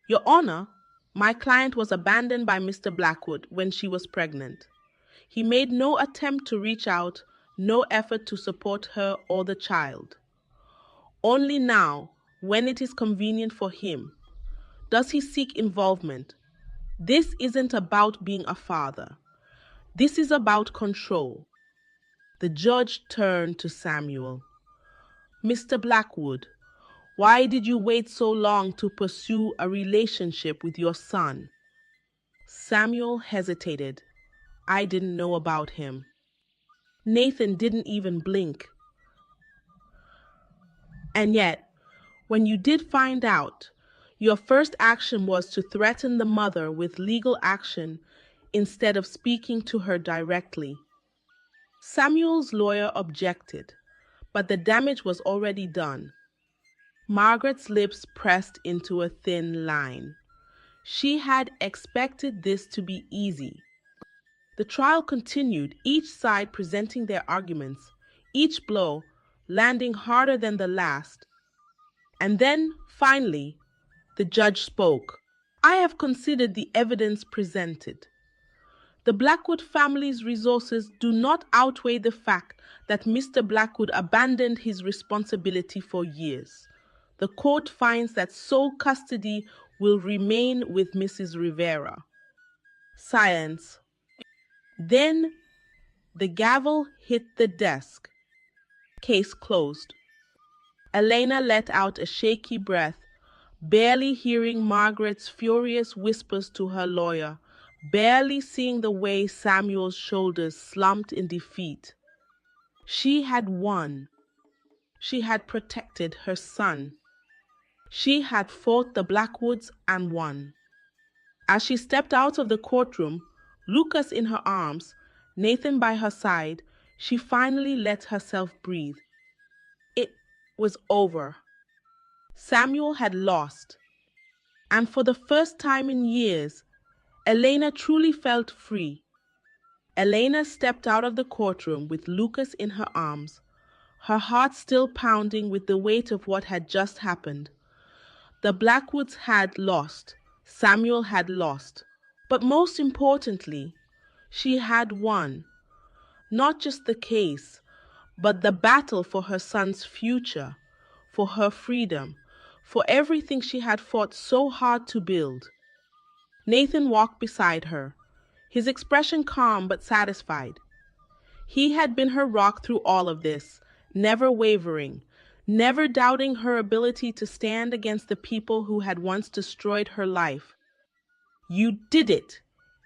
Your Honor, My client was abandoned by Mr. Blackwood when she was pregnant. He made no attempt to reach out, no effort to support her or the child. Only now, when it is convenient for him, does he seek involvement. This isn't about being a father. This is about control. The judge turned to Samuel. Mr. Blackwood, why did you wait so long to pursue a relationship with your son? Samuel hesitated. I didn't know about him. Nathan didn't even blink. And yet, when you did find out, your first action was to threaten the mother with legal action instead of speaking to her directly. Samuel's lawyer objected, but the damage was already done. Margaret's lips pressed into a thin line. She had expected this to be easy. The trial continued, each side presenting their arguments, each blow landing harder than the last. And then, finally, the judge spoke. I have considered the evidence presented. The Blackwood family's resources do not outweigh the fact that Mr. Blackwood abandoned his responsibility for years. The court finds that sole custody will remain with Mrs. Rivera. Silence. Then the gavel hit the desk. Case closed. Elena let out a shaky breath, barely hearing Margaret's furious whispers to her lawyer, barely seeing the way Samuel's shoulders slumped in defeat. She had won. She had protected her son. She had fought the Blackwoods and won. As she stepped out of the courtroom, Lucas in her arms, Nathan by her side, she finally let herself breathe. It was over. Samuel had lost. And for the first time in years, Elena truly felt free. Elena stepped out of the courtroom with Lucas in her arms, her heart still pounding with the weight of what had just happened. The Blackwoods had lost. Samuel had lost. But most importantly, she had won. Not just the case, but the battle for her son's future, for her freedom, for everything she had fought so hard to build. Nathan walked beside her, his expression calm but satisfied. He had been her rock through all of this, never wavering, never doubting her ability to stand against the people who had once destroyed her life. You did it,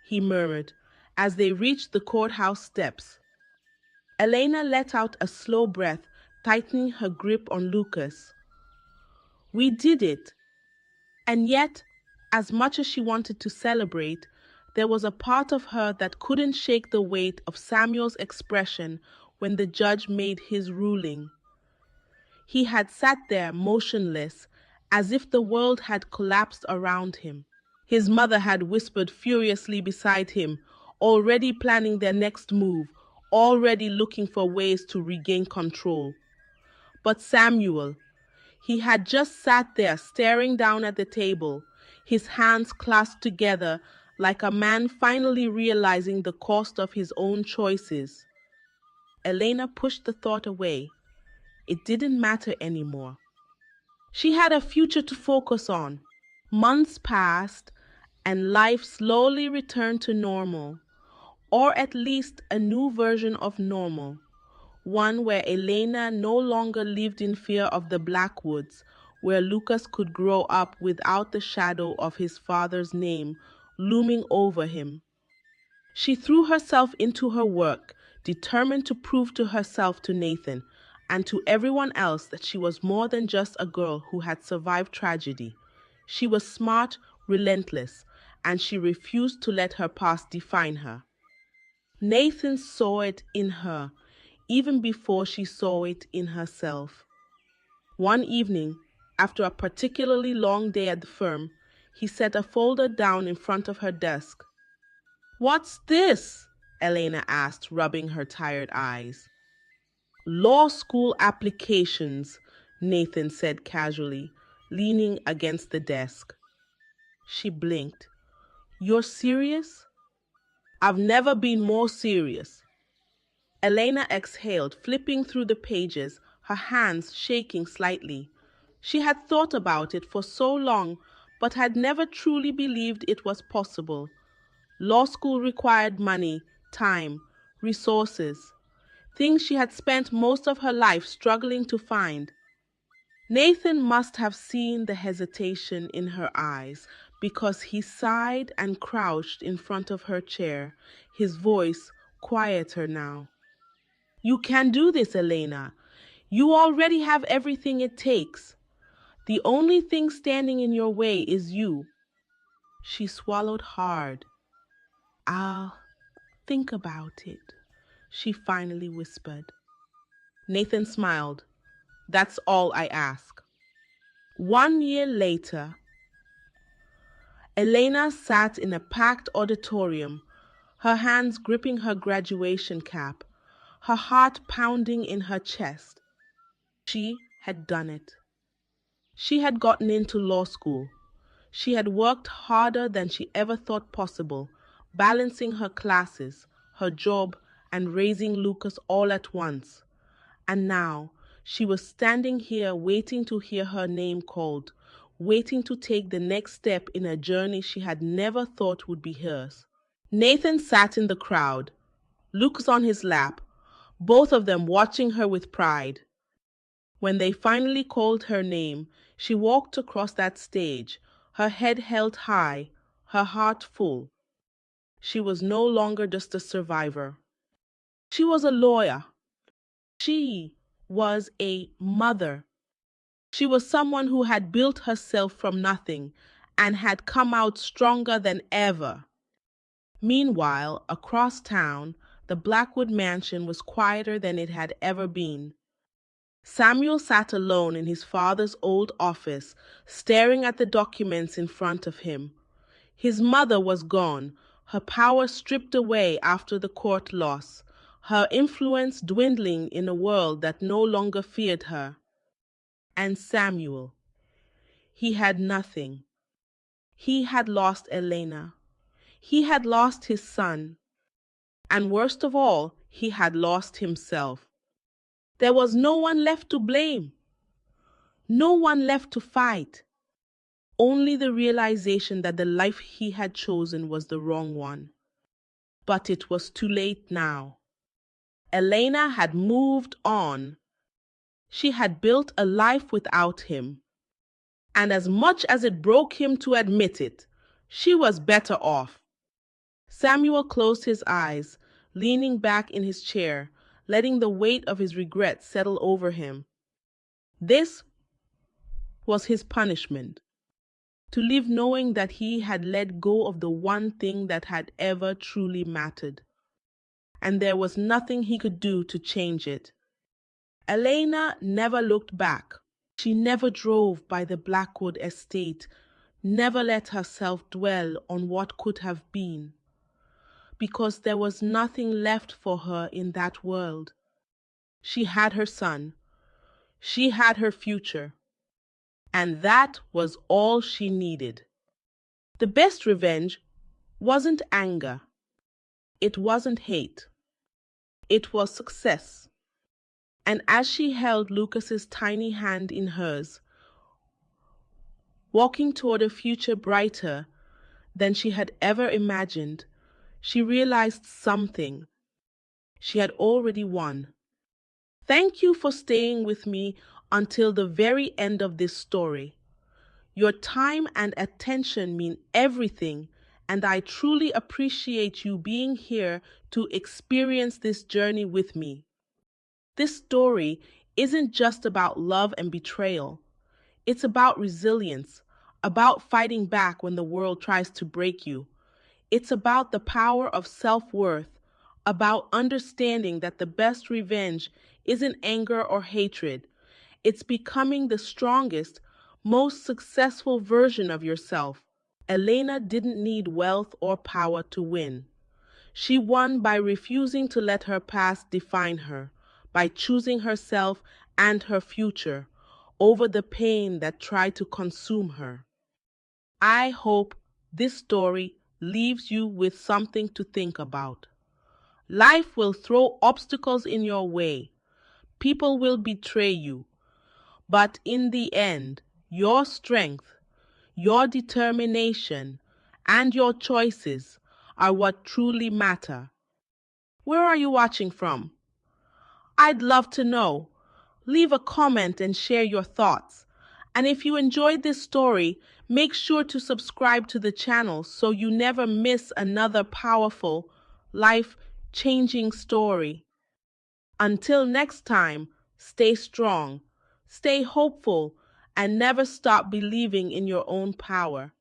he murmured as they reached the courthouse steps. Elena let out a slow breath, tightening her grip on Lucas. We did it. And yet, as much as she wanted to celebrate, there was a part of her that couldn't shake the weight of Samuel's expression when the judge made his ruling. He had sat there motionless, as if the world had collapsed around him. His mother had whispered furiously beside him, already planning their next move, already looking for ways to regain control. But Samuel, he had just sat there staring down at the table, his hands clasped together like a man finally realizing the cost of his own choices. Elena pushed the thought away. It didn't matter anymore. She had a future to focus on. Months passed, and life slowly returned to normal, or at least a new version of normal, one where Elena no longer lived in fear of the Blackwoods, where Lucas could grow up without the shadow of his father's name looming over him. She threw herself into her work, determined to prove to herself, to Nathan, and to everyone else that she was more than just a girl who had survived tragedy. She was smart, relentless, and she refused to let her past define her. Nathan saw it in her, even before she saw it in herself. One evening, after a particularly long day at the firm, he set a folder down in front of her desk. "What's this?" Elena asked, rubbing her tired eyes. "Law school applications," Nathan said casually, leaning against the desk. She blinked. You're serious? I've never been more serious. Elena exhaled, flipping through the pages, her hands shaking slightly. She had thought about it for so long, but had never truly believed it was possible. Law school required money, time, resources, things she had spent most of her life struggling to find. Nathan must have seen the hesitation in her eyes because he sighed and crouched in front of her chair, his voice quieter now. You can do this, Elena. You already have everything it takes. The only thing standing in your way is you. She swallowed hard. I'll think about it, she finally whispered. Nathan smiled. That's all I ask. 1 year later, Elena sat in a packed auditorium, her hands gripping her graduation cap, her heart pounding in her chest. She had done it. She had gotten into law school. She had worked harder than she ever thought possible, balancing her classes, her job, and raising Lucas all at once. And now she was standing here waiting to hear her name called, waiting to take the next step in a journey she had never thought would be hers. Nathan sat in the crowd, Lucas on his lap, both of them watching her with pride. When they finally called her name, she walked across that stage, her head held high, her heart full. She was no longer just a survivor. She was a lawyer. She was a mother. She was someone who had built herself from nothing and had come out stronger than ever. Meanwhile, across town, the Blackwood mansion was quieter than it had ever been. Samuel sat alone in his father's old office, staring at the documents in front of him. His mother was gone, her power stripped away after the court loss, her influence dwindling in a world that no longer feared her. And Samuel, he had nothing. He had lost Elena. He had lost his son. And worst of all, he had lost himself. There was no one left to blame. No one left to fight. Only the realization that the life he had chosen was the wrong one. But it was too late now. Elena had moved on. She had built a life without him. And as much as it broke him to admit it, she was better off. Samuel closed his eyes, leaning back in his chair, letting the weight of his regret settle over him. This was his punishment. To live knowing that he had let go of the one thing that had ever truly mattered. And there was nothing he could do to change it. Elena never looked back. She never drove by the Blackwood estate, never let herself dwell on what could have been. Because there was nothing left for her in that world. She had her son. She had her future. And that was all she needed. The best revenge wasn't anger. It wasn't hate. It was success. And as she held Lucas's tiny hand in hers, walking toward a future brighter than she had ever imagined, she realized something. She had already won. Thank you for staying with me until the very end of this story. Your time and attention mean everything, and I truly appreciate you being here to experience this journey with me. This story isn't just about love and betrayal. It's about resilience, about fighting back when the world tries to break you. It's about the power of self-worth, about understanding that the best revenge isn't anger or hatred. It's becoming the strongest, most successful version of yourself. Elena didn't need wealth or power to win. She won by refusing to let her past define her, by choosing herself and her future over the pain that tried to consume her. I hope this story leaves you with something to think about. Life will throw obstacles in your way. People will betray you. But in the end, your strength, your determination, and your choices are what truly matter. Where are you watching from? I'd love to know. Leave a comment and share your thoughts. And if you enjoyed this story, make sure to subscribe to the channel so you never miss another powerful, life-changing story. Until next time, stay strong, stay hopeful, and never stop believing in your own power.